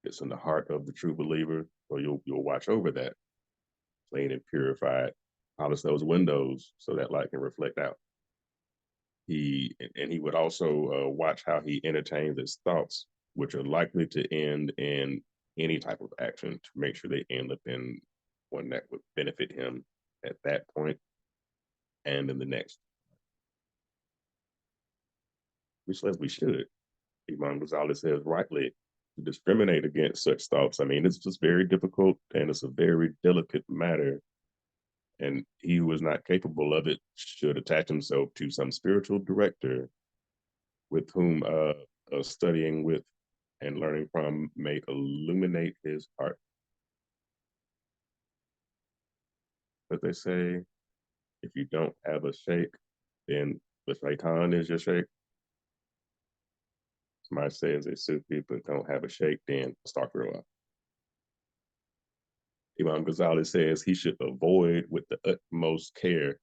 it's in the heart of the true believer. So you'll watch over that, clean and purified, polish those windows so that light can reflect out. He would also watch how he entertains his thoughts, which are likely to end in any type of action, to make sure they end up in one that would benefit him at that point and in the next, which says we should. Imam Ghazali says rightly to discriminate against such thoughts. I mean, it's just very difficult and it's a very delicate matter. And he who is not capable of it should attach himself to some spiritual director with whom studying with and learning from may illuminate his heart. But they say, if you don't have a sheikh, then the shaitan is your sheikh. Somebody says they Sufi but don't have a sheikh, then astaghfirullah. Imam Ghazali says he should avoid with the utmost care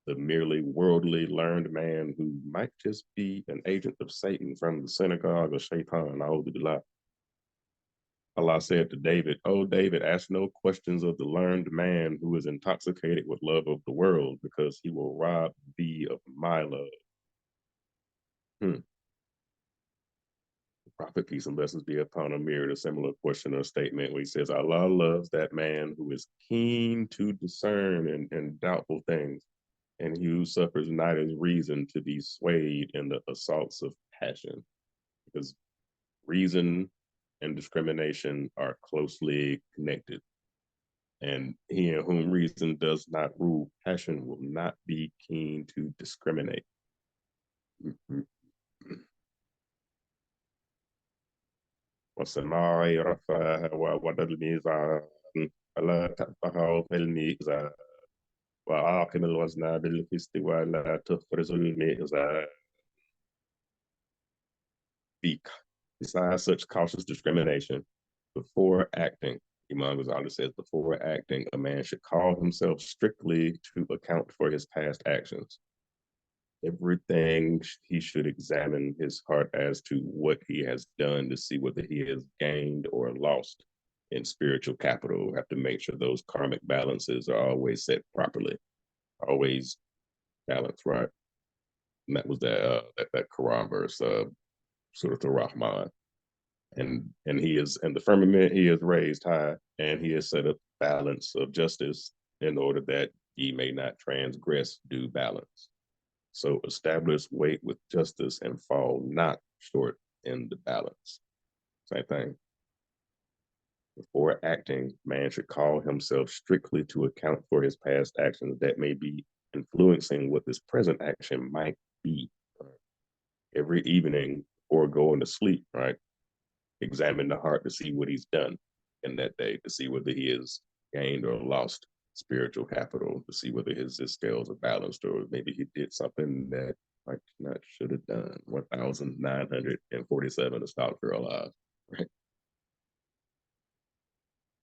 the merely worldly learned man who might just be an agent of Satan from the synagogue of Shaitan. Allah said to David, "Oh, David, ask no questions of the learned man who is intoxicated with love of the world, because he will rob thee of my love." The Prophet, peace and blessings be upon him, mirrored a similar question or statement where he says, Allah loves that man who is keen to discern and doubtful things, and he who suffers not his reason to be swayed in the assaults of passion. Because reason and discrimination are closely connected. And he in whom reason does not rule passion will not be keen to discriminate. والسماء رفعها ووضع الميزان فلا تطغوا في الميزان وأقم الوزن بالقسط ولا تخرج الميزان. Besides such cautious discrimination, before acting, Imam Ghazali says, before acting, a man should call himself strictly to account for his past actions. Everything he should examine his heart as to what he has done to see whether he has gained or lost in spiritual capital. Have to make sure those karmic balances are always set properly, always balanced, right? And that was that Quran verse, Surah Al-Rahman. And he is in the firmament, he is raised high, and he has set a balance of justice in order that ye may not transgress due balance. So establish weight with justice and fall not short in the balance. Same thing. Before acting, man should call himself strictly to account for his past actions that may be influencing what this present action might be. Every evening before going to sleep, right? Examine the heart to see what he's done in that day, to see whether he has gained or lost spiritual capital, to see whether his scales are balanced, or maybe he did something that like not should have done. 1,947 to stop for alive. Right?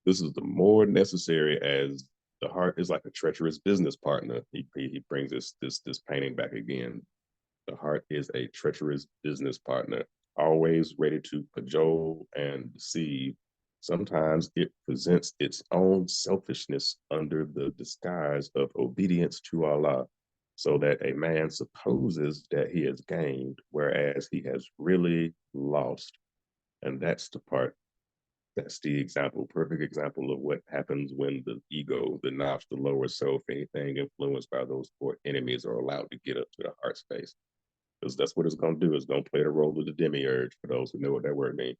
This is the more necessary as the heart is like a treacherous business partner. He brings this painting back again. The heart is a treacherous business partner, always ready to cajole and deceive. Sometimes it presents its own selfishness under the disguise of obedience to Allah, so that a man supposes that he has gained, whereas he has really lost. And that's that's the example, perfect example of what happens when the ego, the nafs, the lower self, anything influenced by those four enemies are allowed to get up to the heart space. Because that's what it's going to do. It's going to play the role of the demiurge, for those who know what that word means.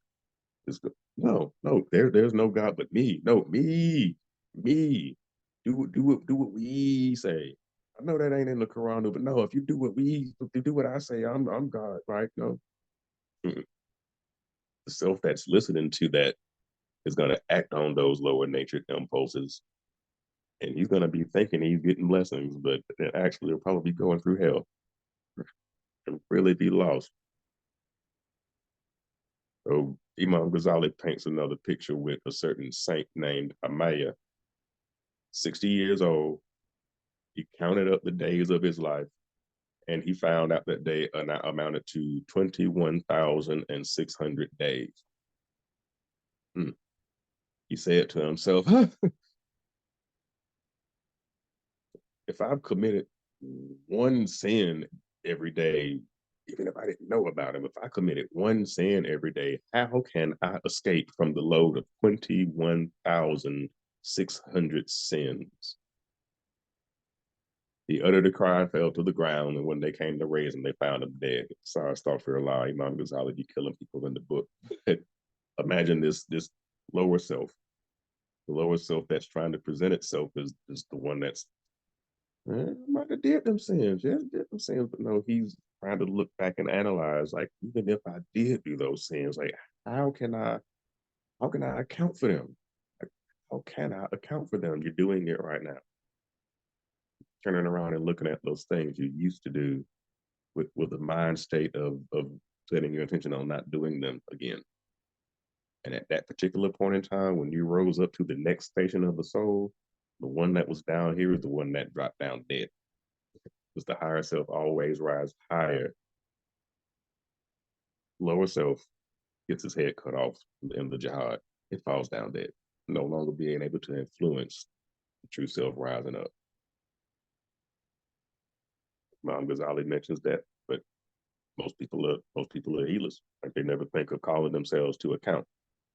No, there's no God but me. No, me. Do what we say. I know that ain't in the Quran, but no, if you do what I say, I'm God, right? No. The self that's listening to that is going to act on those lower nature impulses, and he's going to be thinking he's getting blessings, but actually he'll probably be going through hell and really be lost. So Imam Ghazali paints another picture with a certain saint named Amaya, 60 years old. He counted up the days of his life, and he found out that they amounted to 21,600 days. He said to himself, if I've committed one sin every day, even if I didn't know about him, if I committed one sin every day, how can I escape from the load of 21,600 sins? He uttered a cry and fell to the ground, and when they came to raise him, they found him dead. Sorry, Astaghfirullah, Imam Ghazali be killing people in the book. Imagine this lower self, the lower self that's trying to present itself as the one that's I might have did them sins, yeah, did them sins, but no, he's trying to look back and analyze, like, even if I did do those sins, like, how can I, how can I account for them? Like, how can I account for them? You're doing it right now, turning around and looking at those things you used to do with a mind state of setting your intention on not doing them again. And at that particular point in time, when you rose up to the next station of the soul, the one that was down here is the one that dropped down dead. Because the higher self always rises higher. Lower self gets his head cut off in the jihad. It falls down dead, no longer being able to influence the true self rising up. Imam Ghazali mentions that, but most people are healers. Like they never think of calling themselves to account.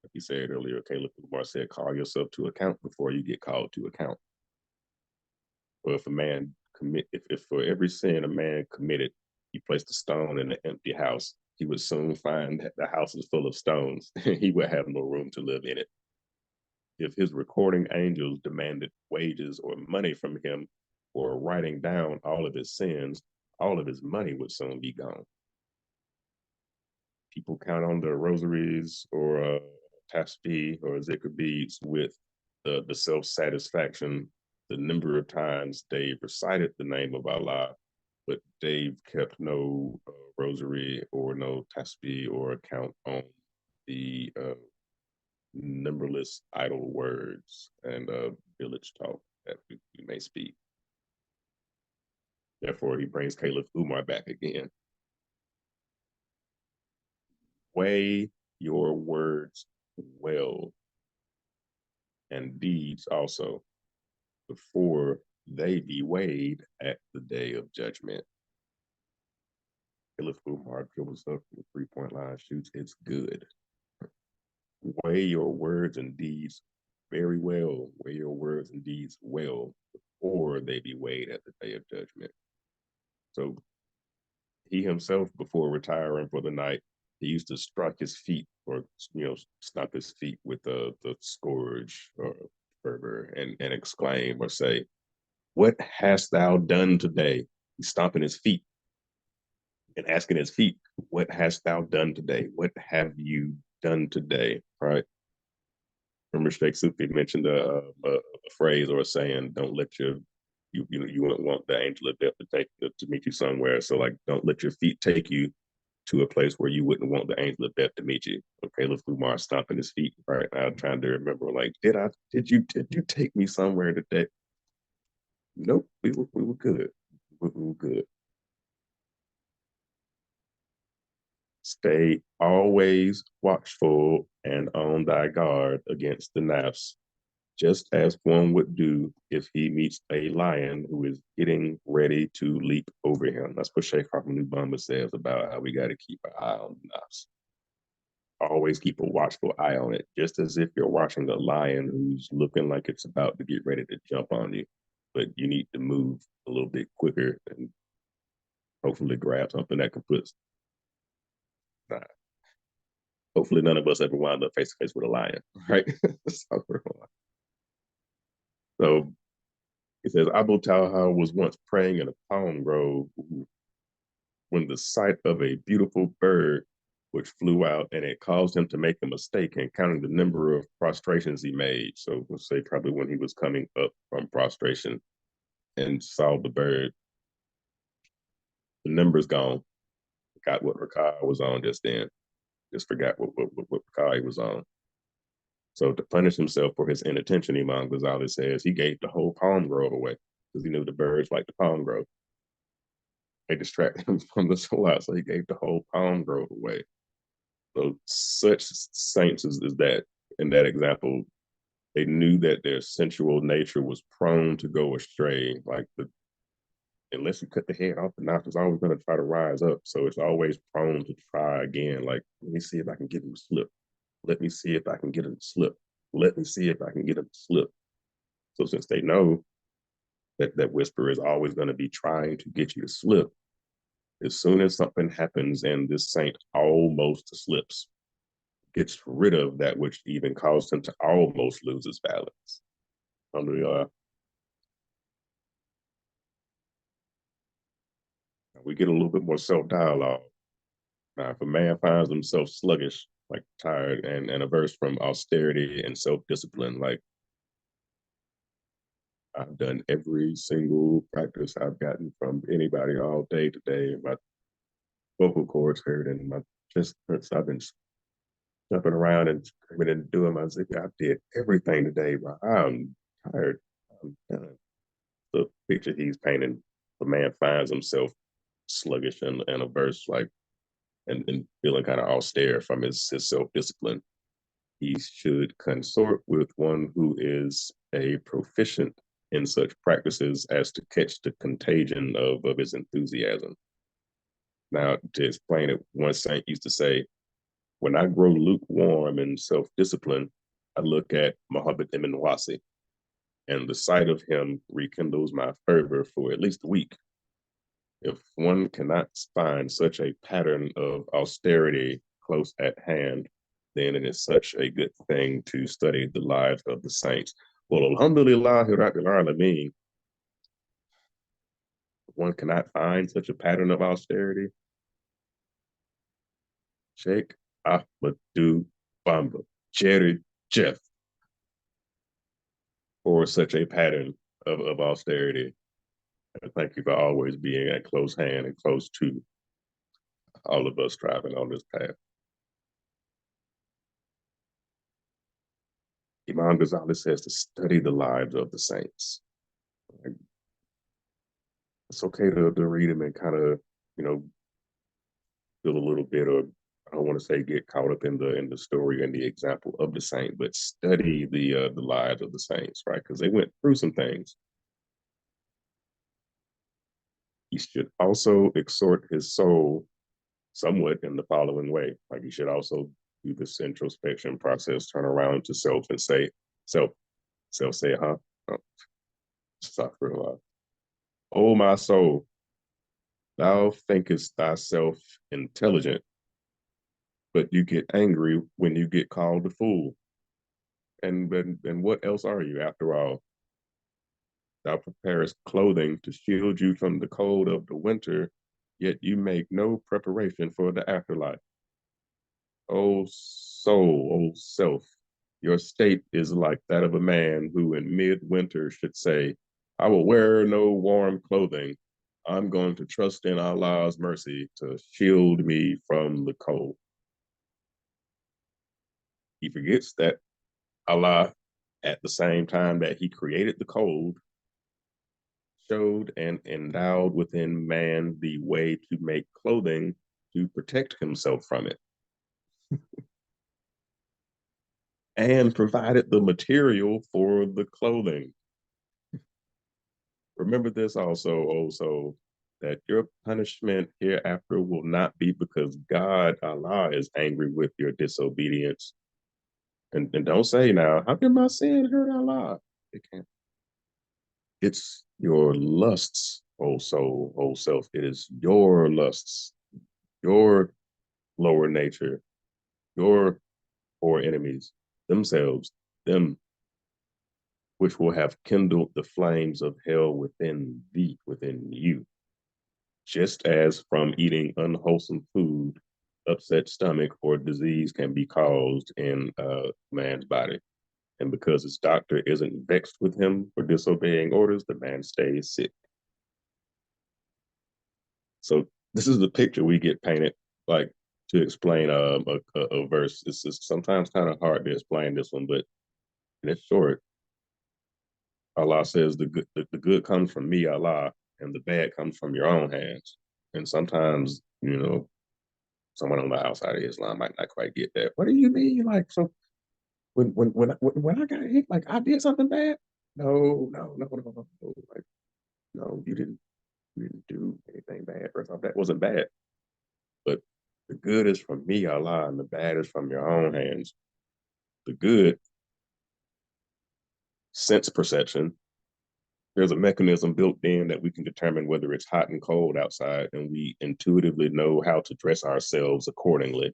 Like you said earlier, Caliph Umar said, call yourself to account before you get called to account. Or if a man if for every sin a man committed, he placed a stone in an empty house, he would soon find that the house is full of stones. He would have no room to live in it. If his recording angels demanded wages or money from him for writing down all of his sins, all of his money would soon be gone. People count on the rosaries or tasbih or zikr beads with the self-satisfaction, the number of times they've recited the name of Allah, but they've kept no rosary or no tasbih or account on the numberless idle words and village talk that we may speak. Therefore, he brings Caliph Umar back again. Weigh your words well and deeds also before they be weighed at the day of judgment. Caliph Umar dribbles up from the three-point line, shoots, it's good. Weigh your words and deeds very well. Weigh your words and deeds well before they be weighed at the day of judgment. So he himself, before retiring for the night, he used to strike his feet or stomp his feet with the scourge or fervor and exclaim or say, "What hast thou done today?" He's stomping his feet and asking his feet, "What hast thou done today? What have you done today?" Right? Remember, Sheikh Sufi mentioned a phrase or a saying, "Don't let you wouldn't want the angel of death to meet you somewhere. So like, don't let your feet take you to a place where you wouldn't want the angel of death to meet you." Okay, let's Umar stomping his feet right now, trying to remember, like, did you take me somewhere today? Nope, we were good. We were good. Stay always watchful and on thy guard against the nafs, just as one would do if he meets a lion who is getting ready to leap over him. That's what Sheikh Harmon Bamba says about how we got to keep an eye on the nafs. Always keep a watchful eye on it, just as if you're watching a lion who's looking like it's about to get ready to jump on you, but you need to move a little bit quicker and hopefully grab something that can put. Nah, hopefully, none of us ever wind up face to face with a lion, right? So he says Abu Talha was once praying in a palm grove when the sight of a beautiful bird which flew out, and it caused him to make a mistake in counting the number of prostrations he made. So we'll say probably when he was coming up from prostration and saw the bird, the number's gone. Forgot what Rakah was on just then. Just forgot what Rakah he was on. So to punish himself for his inattention, Imam Ghazali says he gave the whole palm grove away because he knew the birds like the palm grove. they distracted him from the salat, so he gave the whole palm grove away. So such saints as that in that example, they knew that their sensual nature was prone to go astray. Like the unless you cut the head off, the knot is always going to try to rise up. So it's always prone to try again. Like, let me see if I can get him to slip. Let me see if I can get him to slip. Let me see if I can get him to slip. So since they know that whisper is always going to be trying to get you to slip, as soon as something happens and this saint almost slips, gets rid of that which even caused him to almost lose his balance. We get a little bit more self-dialogue. Now, if a man finds himself sluggish, like tired and averse from austerity and self-discipline, like I've done every single practice I've gotten from anybody all day today. My vocal cords hurt and my chest hurts. I've been jumping around and screaming and doing my zip. I did everything today, but I'm tired. I'm done. The picture he's painting, the man finds himself sluggish and averse, like and feeling kind of austere from his self discipline. He should consort with one who is a proficient in such practices as to catch the contagion of his enthusiasm. Now, to explain it, one saint used to say, when I grow lukewarm in self discipline, I look at Muhammad ibn Wasi, and the sight of him rekindles my fervor for at least a week. If one cannot find such a pattern of austerity close at hand, then it is such a good thing to study the lives of the saints. Well, alhamdulillah, Rabbil Alameen, one cannot find such a pattern of austerity. Sheikh Ahmadu Bamba, Jerry Jeff, for such a pattern of austerity. And thank you for always being at close hand and close to all of us driving on this path. Imam Ghazali says to study the lives of the saints. Like, it's okay to read them and kind of, you know, feel a little bit of, I don't want to say get caught up in the story and the example of the saint, but study the lives of the saints, right? Because they went through some things. He should also exhort his soul somewhat in the following way. Like he should also do this introspection process, turn around to self and say, self, self say, huh? Oh, stop for a while. Oh, my soul, thou thinkest thyself intelligent, but you get angry when you get called a fool. And what else are you after all? Thou preparest clothing to shield you from the cold of the winter, yet you make no preparation for the afterlife. O soul, O self, your state is like that of a man who in midwinter should say, I will wear no warm clothing. I'm going to trust in Allah's mercy to shield me from the cold. He forgets that Allah, at the same time that he created the cold, showed and endowed within man the way to make clothing to protect himself from it, and provided the material for the clothing. Remember this also, also, that your punishment hereafter will not be because God, Allah, is angry with your disobedience. And don't say now, how can my sin hurt Allah? It can't. It's your lusts, oh soul, oh self. It is your lusts, your lower nature, your poor enemies, themselves, them, which will have kindled the flames of hell within thee, within you. Just as from eating unwholesome food, upset stomach or disease can be caused in a man's body. And because his doctor isn't vexed with him for disobeying orders, the man stays sick. So this is the picture we get painted, like to explain a verse. It's sometimes kind of hard to explain this one, but in its short, Allah says the good comes from me, Allah, and the bad comes from your own hands. And sometimes, someone on the outside of Islam might not quite get that. What do you mean? Like, so when I got hit, like I did something bad? No, no, no, no, no, no. Like, no, you didn't do anything bad. First off, that wasn't bad. But the good is from me, Allah, and the bad is from your own hands. The good, sense perception, there's a mechanism built in that we can determine whether it's hot and cold outside, and we intuitively know how to dress ourselves accordingly.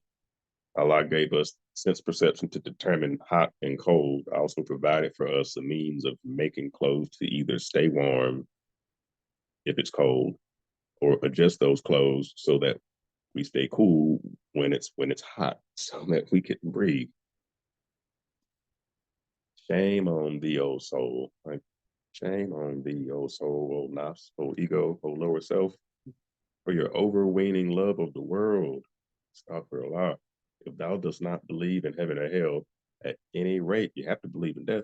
Allah gave us sense perception to determine hot and cold, also provided for us a means of making clothes to either stay warm if it's cold or adjust those clothes so that we stay cool when it's hot so that we can breathe. Shame on thee, O soul. Like, shame on thee, O soul, O nafs, O ego, O lower self, for your overweening love of the world. Astaghfirullah. If thou dost not believe in heaven or hell, at any rate, you have to believe in death.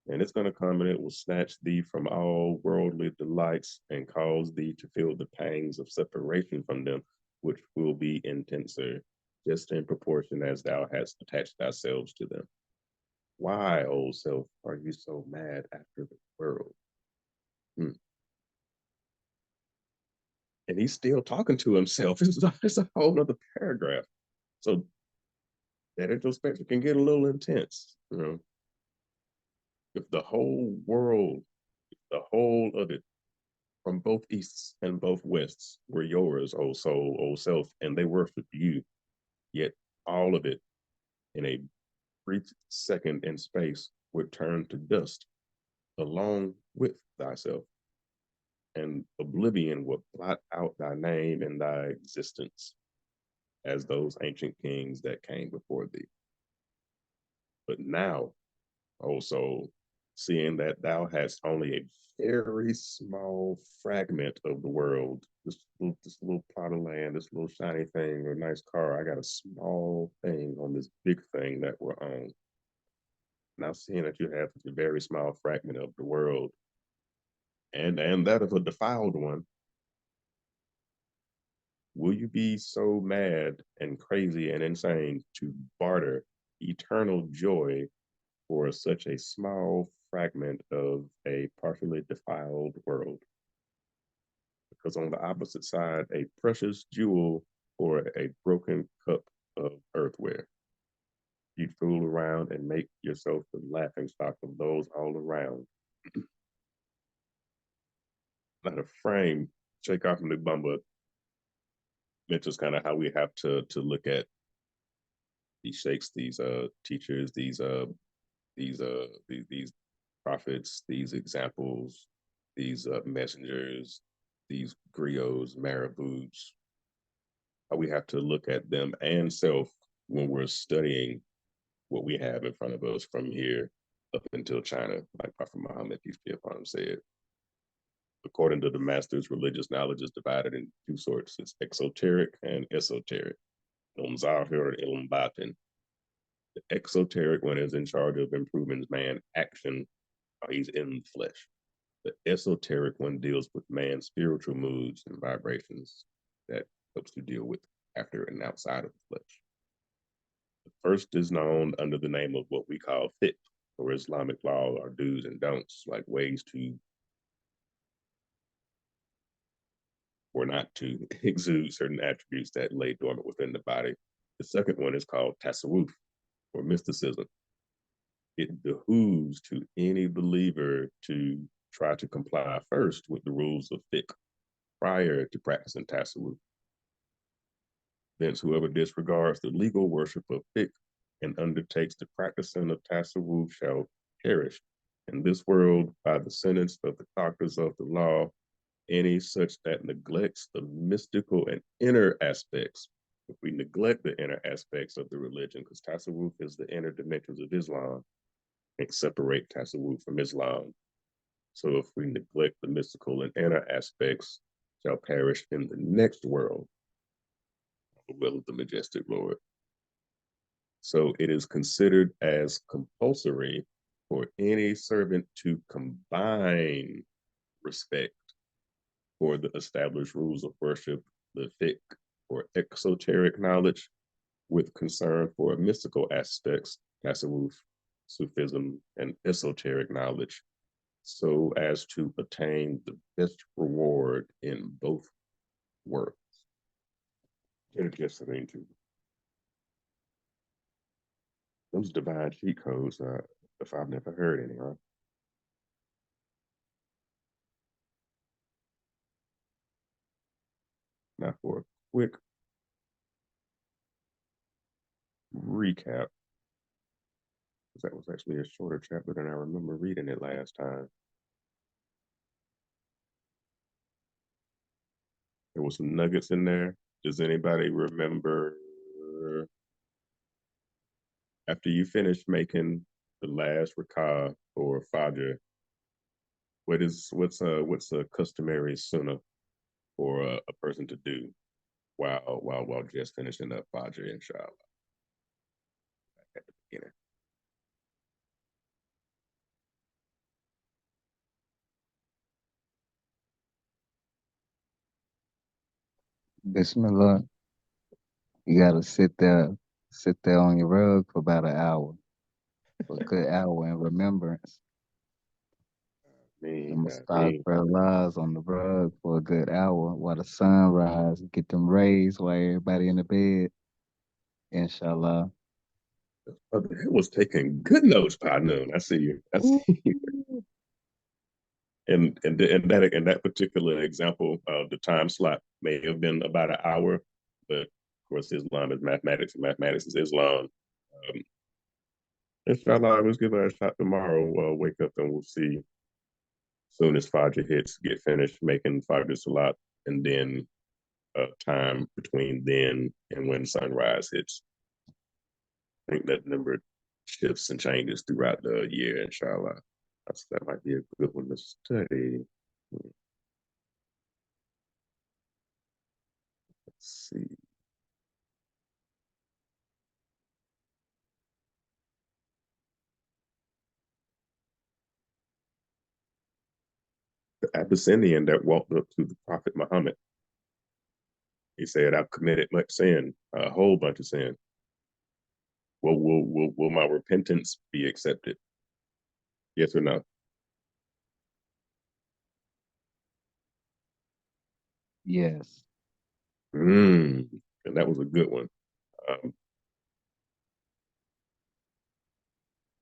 And it's going to come and it will snatch thee from all worldly delights and cause thee to feel the pangs of separation from them, which will be intenser, just in proportion as thou hast attached thyself to them. Why, old self, are you so mad after the world? Hmm. And he's still talking to himself. It's a whole other paragraph. So that introspection can get a little intense. If the whole world, the whole of it, from both easts and both wests, were yours, old soul, old self, and they worship you, yet all of it in a brief second in space would turn to dust along with thyself, and oblivion would blot out thy name and thy existence as those ancient kings that came before thee. But now, O soul, seeing that thou hast only a very small fragment of the world, this little plot of land, this little shiny thing or nice car, I got a small thing on this big thing that we're on. Now seeing that you have a very small fragment of the world, and that of a defiled one, will you be so mad and crazy and insane to barter eternal joy for such a small fragment of a partially defiled world? Because on the opposite side, a precious jewel or a broken cup of earthware, you'd fool around and make yourself the laughing stock of those all around. Not a frame. Cheikh Bamba mentions kind of how we have to look at these sheikhs, these teachers, these prophets, these examples, these messengers, these griots, marabouts. How we have to look at them and self when we're studying what we have in front of us from here up until China, like Prophet Muhammad, peace be upon him, said. According to the masters, religious knowledge is divided into two sorts. It's exoteric and esoteric. Zahir ilm batin. The exoteric one is in charge of improving man's action while he's in the flesh. The esoteric one deals with man's spiritual moods and vibrations that helps to deal with after and outside of the flesh. The first is known under the name of what we call fiqh, or Islamic law, or do's and don'ts, like ways to or not to exude certain attributes that lay dormant within the body. The second one is called tasawwuf, or mysticism. It behooves to any believer to try to comply first with the rules of fiqh prior to practicing tasawwuf. Thence, whoever disregards the legal worship of fiqh and undertakes the practicing of tasawwuf shall perish in this world by the sentence of the doctors of the law, any such that neglects the mystical and inner aspects. If we neglect the inner aspects of the religion, because tasawwuf is the inner dimensions of Islam, and separate tasawwuf from Islam. So if we neglect the mystical and inner aspects, shall perish in the next world, the will of the majestic Lord. So it is considered as compulsory for any servant to combine respect for the established rules of worship, the fiqh or exoteric knowledge, with concern for mystical aspects, tasawwuf, Sufism, and esoteric knowledge, so as to attain the best reward in both worlds. Just into those divine cheat codes, if I've never heard any, huh? Now, for a quick recap, because that was actually a shorter chapter than I remember reading it last time. There was some nuggets in there. Does anybody remember after you finish making the last rakah or fajr, what's a customary sunnah for a person to do while just finishing up fajr, inshallah, at the beginning? Bismillah. You gotta sit there on your rug for about an hour, for a good hour in remembrance. Me, I'm gonna I start mean, for lies on the rug for a good hour while the sun rise, get them rays while everybody in the bed. Inshallah. it was taking good notes by noon. I see you. I Ooh. see you. And that particular example, the time slot may have been about an hour, but of course, Islam is mathematics, and mathematics is Islam. Um, inshallah, let's give it a shot tomorrow. Wake up and we'll see. Soon as Fajr hits, get finished making Fajr Salat, and then time between then and when sunrise hits. I think that number shifts and changes throughout the year, inshallah. That might be a good one to study. Let's see. The Abyssinian that walked up to the Prophet Muhammad, he said, I've committed much sin, a whole bunch of sin. Will my repentance be accepted? Yes or no? Yes. And that was a good one. Um,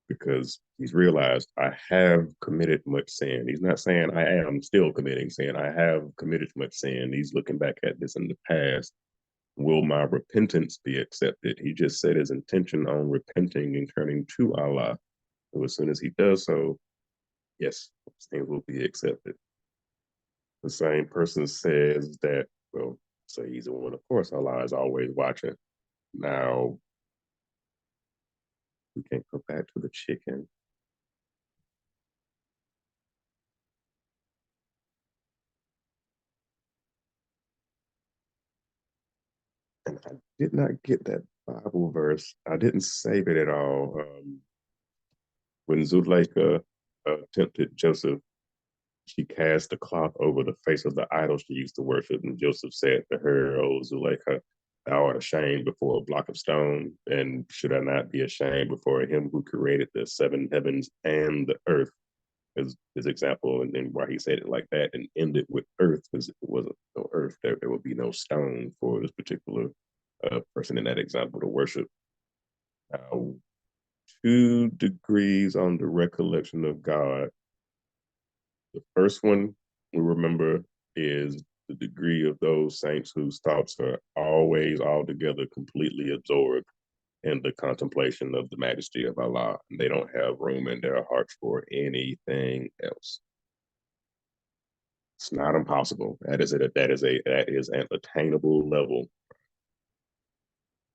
because he's realized I have committed much sin. He's not saying I am still committing sin. I have committed much sin. He's looking back at this in the past. Will my repentance be accepted? He just said his intention on repenting and turning to Allah. So as soon as he does so, yes, things will be accepted. The same person says that, well, say he's the one, of course, Allah is always watching. Now, we can't go back to the chicken. And I did not get that Bible verse. I didn't save it at all. When Zuleika tempted Joseph, she cast a cloth over the face of the idol she used to worship, and Joseph said to her, "O Zuleika, thou art ashamed before a block of stone, and should I not be ashamed before him who created the seven heavens and the earth?" Is his example, and then why he said it like that and ended with earth, because if it wasn't no earth, there would be no stone for this particular person in that example to worship. Now, 2 degrees on the recollection of God. The first one we remember is the degree of those saints whose thoughts are always altogether completely absorbed in the contemplation of the majesty of Allah. And they don't have room in their hearts for anything else. It's not impossible. That is an attainable level.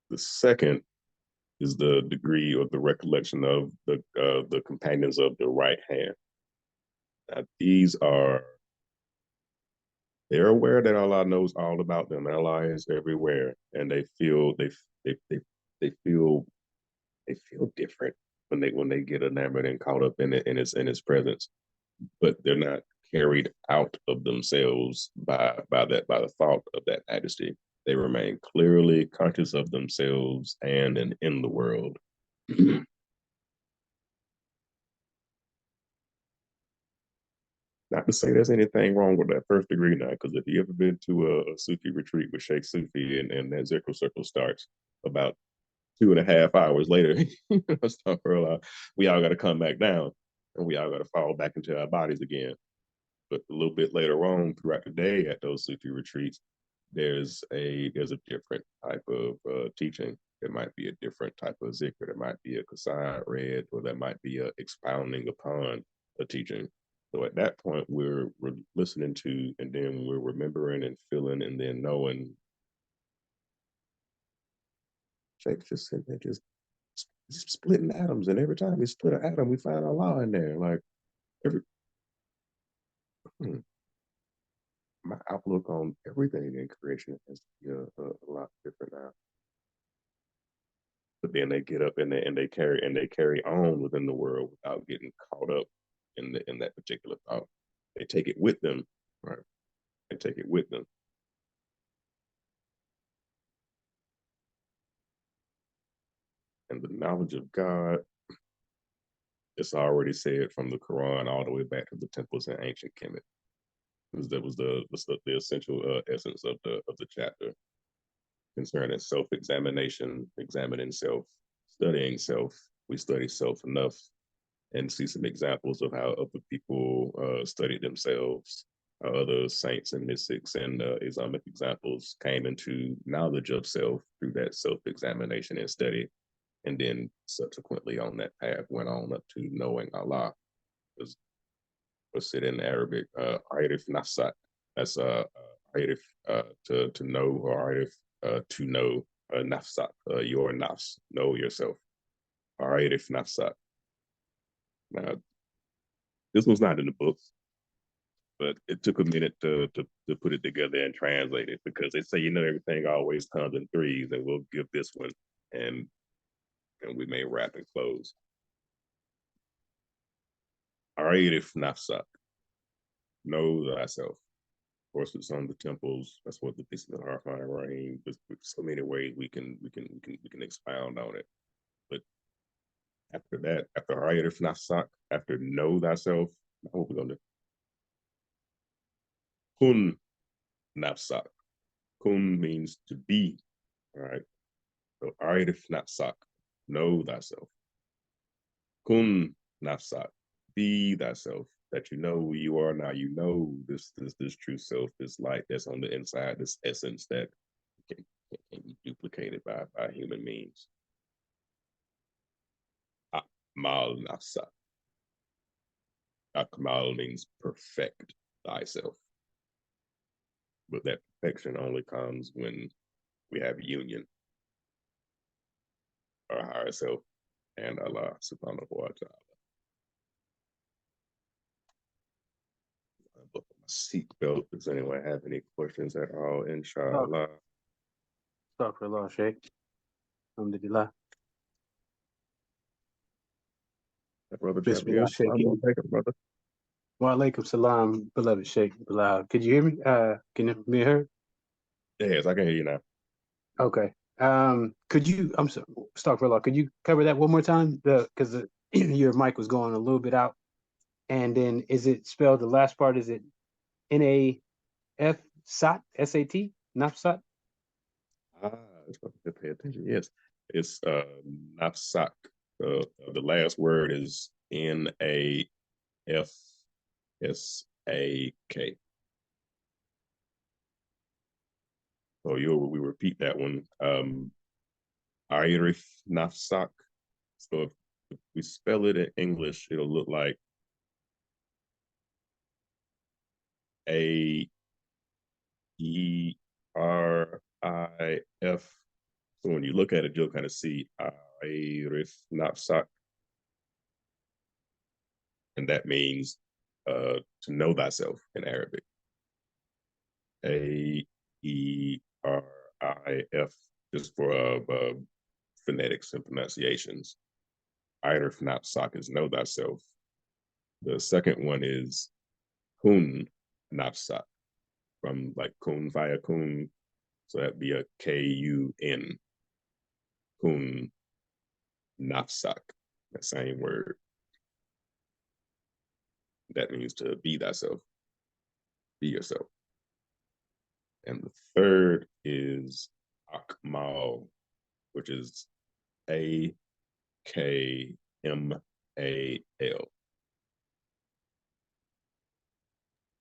The second is the degree of the recollection of the companions of the right hand. Now, they're aware that Allah knows all about them. Allah is everywhere, and they feel they feel different when they get enamored and caught up in his presence. But they're not carried out of themselves by the thought of that majesty. They remain clearly conscious of themselves and in the world. Not to say there's anything wrong with that first degree now, because if you ever been to a Sufi retreat with Sheikh Sufi and that zikr circle starts about 2.5 hours later, we all got to come back down and we all got to fall back into our bodies again. But a little bit later on throughout the day at those Sufi retreats, there's a different type of teaching. There might be a different type of zikr. There might be a kasai read, or there might be a expounding upon a teaching. So at that point, we're listening to, and then we're remembering and feeling, and then knowing. Cheikh just sitting there, just splitting atoms, and every time we split an atom, we find Allah in there. Like every my outlook on everything in creation has to be a lot different now. But then they get up and they carry on within the world without getting caught up in that particular thought. They take it with them, right? They take it with them. And the knowledge of God, it's already said from the Quran all the way back to the temples in ancient Kemet. That was the essential essence of the chapter concerning self-examination, examining self, studying self. We study self enough and see some examples of how other people studied themselves, how other saints and mystics and Islamic examples came into knowledge of self through that self-examination and study, and then subsequently on that path went on up to knowing Allah. What's it in Arabic? Arif nafsak. That's arif to know, or arif to know nafsak, your nafs, know yourself. Arif nafsak. Now, this was not in the books, but it took a minute to put it together and translate it, because they say, everything always comes in threes, and we'll give this one, and we may wrap and close. Arif nafsak. Know thyself. Of course, it's on the temples. That's what the pieces of the Harfine Rahim. There's so many ways we can expound on it. But after that, after Arif nafsak, after know thyself, what we're gonna do? Kun nafsak. Kun means to be. All right. So Arif nafsak, know thyself. Kun nafsak, be thyself. That you know who you are now. You know this true self, this light that's on the inside, this essence that can be duplicated by human means. Akmal nafsak. Akmal means perfect thyself. But that perfection only comes when we have union, our higher self and Allah subhanahu wa ta'ala. My seatbelt. Does anyone have any questions at all? Inshallah. Astaghfirullah, Sheikh. Alhamdulillah. Brother Bismillah, Sheikh. brother. Wa alaikum salam, beloved Sheikh. Could you hear me? Can you hear her? Yes, I can hear you now. Okay. Could you? I'm sorry. Astaghfirullah. Could you cover that one more time? Because your mic was going a little bit out. And then, is it spelled? The last part, is it N-A-F-SAT, S-A-T, Nafsat? It's going to pay attention. Yes, it's nafsak. The last word is N-A-F-S-A-K. So we repeat that one. Arif nafsak. So if we spell it in English, it'll look like A-E-R-I-F. So when you look at it, you'll kind of see Arif nafsak. And that means to know thyself in Arabic. A-E-R-I-F, just for phonetics and pronunciations. Arif nafsak is know thyself. The second one is kun nafsak, from like kun fire kun. So that'd be a Kun, kun nafsak, that same word. That means to be thyself, be yourself. And the third is akmal, which is AKMAL.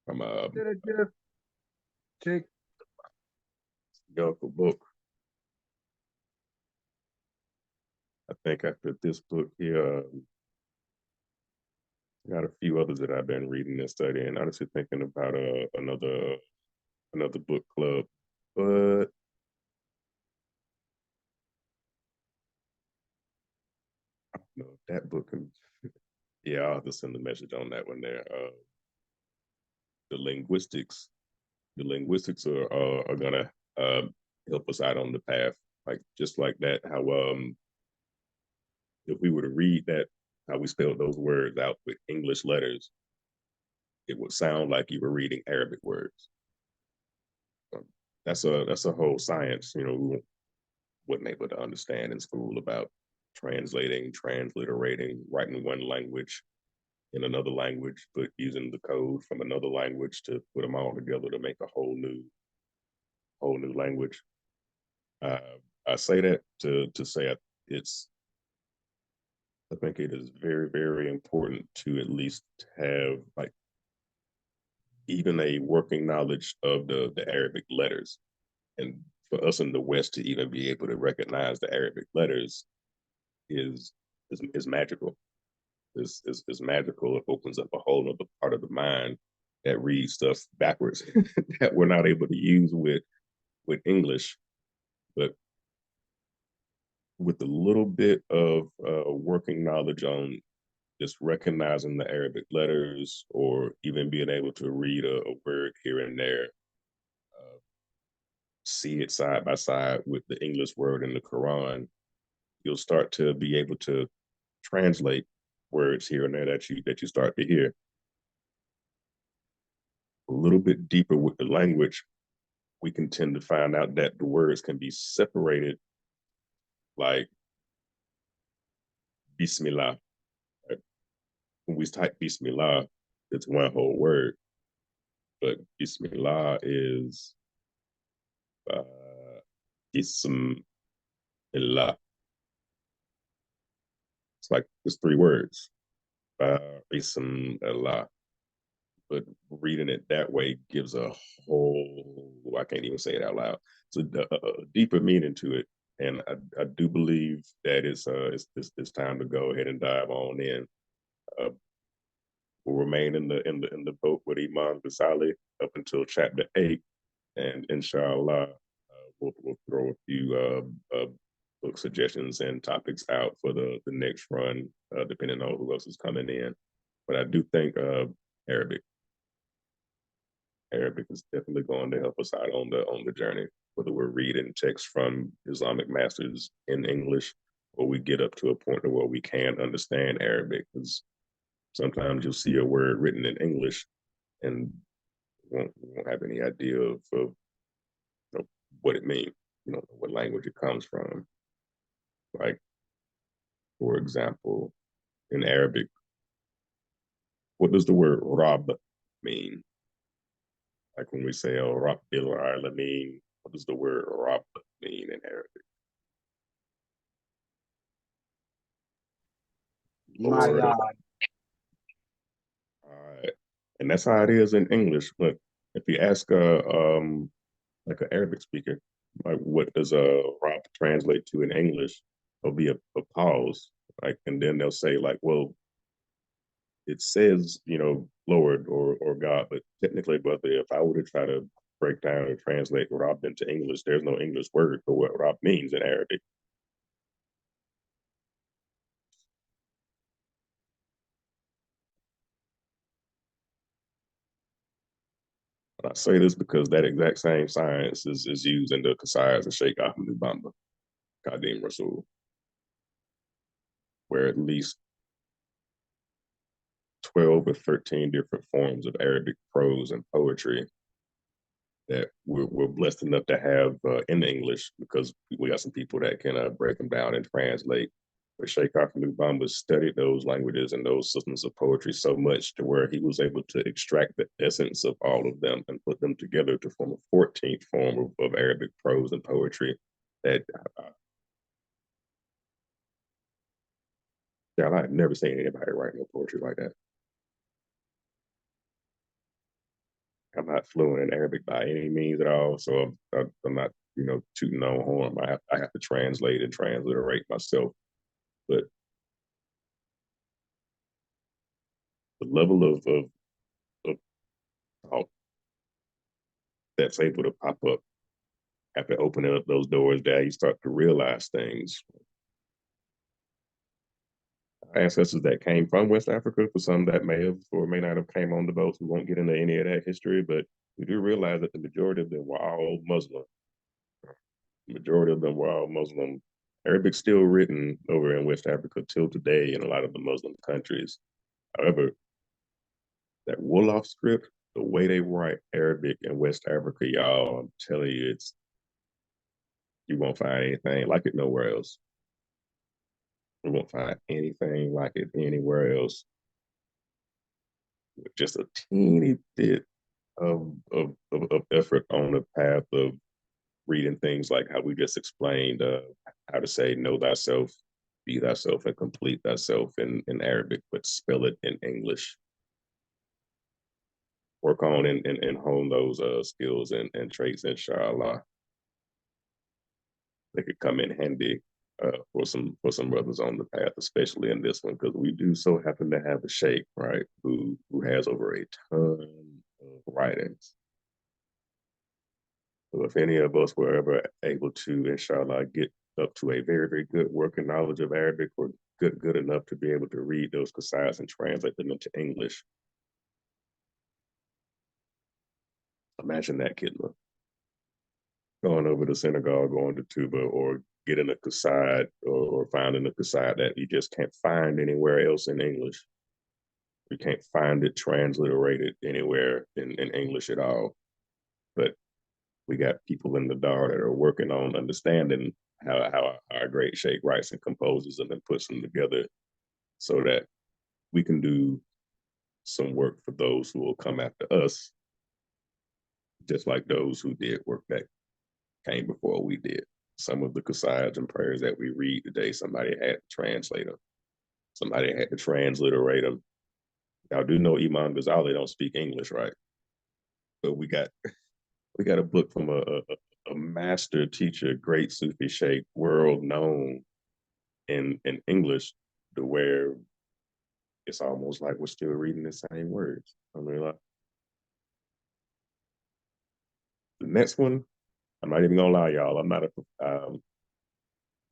From a Check. biblical book. I think after this book here, I got a few others that I've been reading and studying. Honestly, thinking about another book club, but I don't know that book. Yeah, I'll just send a message on that one there. The linguistics are gonna help us out on the path, like just like that. How if we were to read that, how we spelled those words out with English letters, it would sound like you were reading Arabic words. That's a whole science, you know, we wasn't able to understand in school about translating, transliterating, writing one language in another language, but using the code from another language to put them all together to make a whole new language. I say that to say it's. I think it is very, very important to at least have like even a working knowledge of the Arabic letters, and for us in the West to even be able to recognize the Arabic letters is magical. Is magical. It opens up a whole other part of the mind that reads stuff backwards that we're not able to use with English. But with a little bit of working knowledge on just recognizing the Arabic letters, or even being able to read a word here and there, see it side by side with the English word in the Quran, you'll start to be able to translate words here and there that you start to hear. A little bit deeper with the language, we can tend to find out that the words can be separated, like Bismillah. Right? When we type Bismillah, it's one whole word, but Bismillah is Ism Allah. It's like it's three words. Ism Allah. But reading it that way gives a whole, I can't even say it out loud. It's a deeper meaning to it. And I do believe that it's time to go ahead and dive on in. We'll remain in the boat with Imam Ghazali up until chapter 8, and inshallah, we'll throw a few book suggestions and topics out for the next run, depending on who else is coming in. But I do think Arabic is definitely going to help us out on the journey, whether we're reading texts from Islamic masters in English, or we get up to a point where we can understand Arabic. Because sometimes you'll see a word written in English and won't have any idea of you know, what it means, you know, what language it comes from. Like, for example, in Arabic, what does the word Rab mean? Like when we say Rabbil Alamin, what does the word Rab mean in Arabic? My Lord. God. And that's how it is in English. But if you ask like an Arabic speaker, like what does Rab translate to in English, there'll be a pause, like, and then they'll say like, well, it says, you know, Lord or God, but technically, but if I were to try to break down and translate Rab into English, there's no English word for what Rab means in Arabic. I say this because that exact same science is used in the Qasidas of Sheikh Ahmed Bamba, Kadim Rasul, where at least 12 or 13 different forms of Arabic prose and poetry that we're blessed enough to have in English, because we got some people that can break them down and translate. But Sheikh Imam studied those languages and those systems of poetry so much to where he was able to extract the essence of all of them and put them together to form a 14th form of Arabic prose and poetry that I've never seen anybody write no poetry like that. I'm not fluent in Arabic by any means at all, so I'm not, tooting no horn. I have to translate and transliterate myself. But the level of thought that's able to pop up after opening up those doors, that you start to realize things. Ancestors that came from West Africa, for some that may have or may not have came on the boats. We won't get into any of that history, but we do realize that the majority of them were all Muslim. The majority of them were all Muslim. Arabic's still written over in West Africa till today in a lot of the Muslim countries. However, that Wolof script, the way they write Arabic in West Africa, y'all, I'm telling you, you won't find anything like it nowhere else. You won't find anything like it anywhere else. With just a teeny bit of effort on the path of reading things like how we just explained, how to say know thyself, be thyself, and complete thyself in Arabic, but spell it in English. Work on and hone those skills and traits, inshallah. They could come in handy for some brothers on the path, especially in this one, because we do so happen to have a sheikh, right, who has over a ton of writings. So if any of us were ever able to, inshallah, get up to a very, very good working knowledge of Arabic, or good enough to be able to read those qasidas and translate them into English, imagine that, Kidma. Going over to Senegal, going to Tuba, or getting a qasida or finding a qasida that you just can't find anywhere else in English. You can't find it transliterated anywhere in English at all. But we got people in the Darrah that are working on understanding how our great Sheikh writes and composes them and puts them together so that we can do some work for those who will come after us, just like those who did work that came before we did. Some of the qasidas and prayers that we read today, somebody had to translate them. Somebody had to transliterate them. Y'all do know Imam Ghazali don't speak English, right? But we got a book from a master teacher, great Sufi Sheikh, world known in English, to where it's almost like we're still reading the same words. I mean, like, the next one, I'm not even gonna lie, y'all. I'm not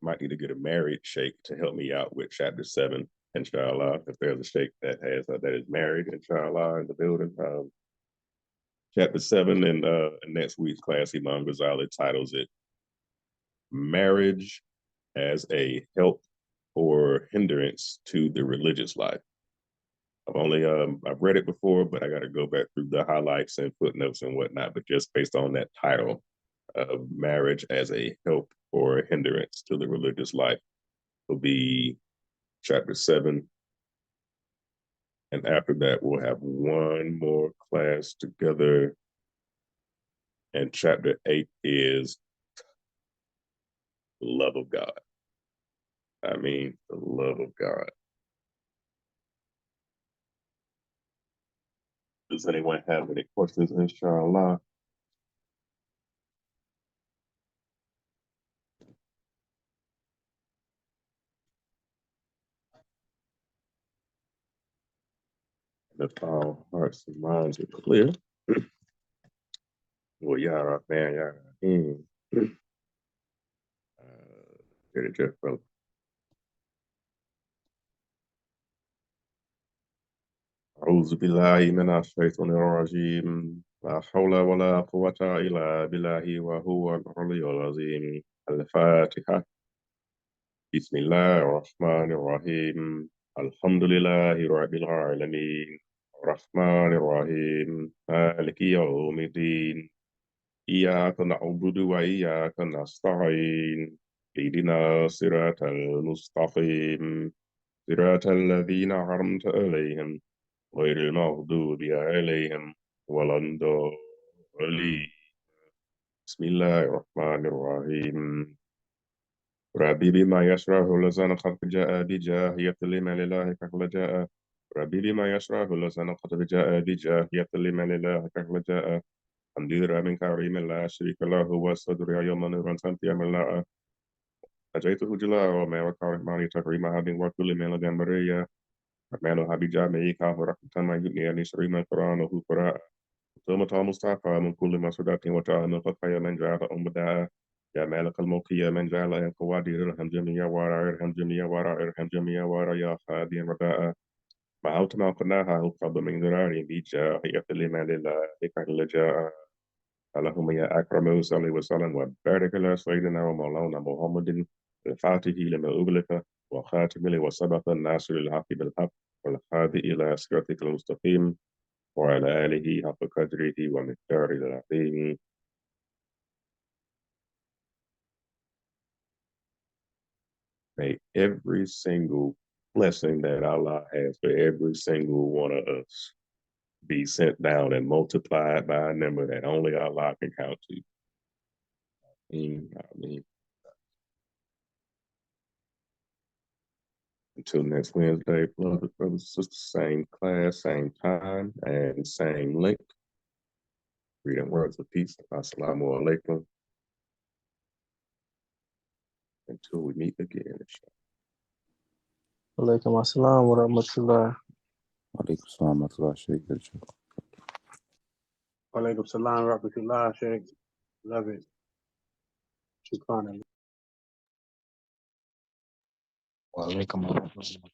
might need to get a married sheikh to help me out with chapter 7, inshallah. If there's a sheikh that is married, inshallah, in the building. Chapter 7 in next week's class, Imam Ghazali titles it "Marriage as a Help or Hindrance to the Religious Life." I've read it before, but I got to go back through the highlights and footnotes and whatnot. But just based on that title, marriage as a help or a hindrance to the religious life, will be chapter 7. And after that, we'll have one more class together. And chapter 8 is the love of God. I mean, the love of God. Does anyone have any questions, inshallah? If all hearts and minds are clear, well, yeah, man, yeah. Get it, Jeff, bro. أعوذ بالله من الشيطان الرجيم لا حول ولا قوة إلا بالله وهو العلي العظيم الفاتحة بسم الله الرحمن الرحيم Alhamdulillahi Rabbil Alamin. Rahman Rahim. Maliki Yawmiddin. إياك نعبد وإياك نستعين اهدنا الصراط المستقيم صراط الذين أنعمت عليهم غير المغضوب عليهم ولا الضالين بسم الله الرحمن الرحيم ربي بما يشرح لسان قد جاء بجاهية لمن لله كهل جاء ربي بما يشرح لسان قد جاء بجاهية لمن لله كهل جاء حمد من كريم لا شريك له والصدر يوم نورا تنتي ملاء أجيته جلا وما وكاره ماني تكريم هذه وكل من لدى مريا أكمل هابي جامعي كاه رحمة ما يبني أن يشري من القرآن وهو قراء ثم مصطفى من كل ما صدات وتعالى من قطعي من جعل أمدا يا مالك الملك يا من جعل أن قوادير الهم جميع ورا إرهم جميع ورا إرهم جميع ورا يا خادي رداء ما أوت ما قلناها القبض من ذراري بيجا هي لما لله لك جاء اللهم يا أكرم صل وسلم وبارك على سيدنا ومولانا محمد الفاتح لما أغلق وخاتم لما سبق الناصر الحق بالحق والهادي إلى صراطك المستقيم وعلى آله حق قدره ومقداره العظيم. May every single blessing that Allah has for every single one of us be sent down and multiplied by a number that only Allah can count to. Ameen. Until next Wednesday, brothers and sisters, same class, same time, and same link. Reading words of peace. Assalamu alaikum. Until we meet again. Alaikum assalam wa rahmatullah. Alaikum salam wa rahmatullah, Sheikh. Walaikum salam wa rahmatullah, Sheikh. Love it. Shukran. Wa alaikum assalam.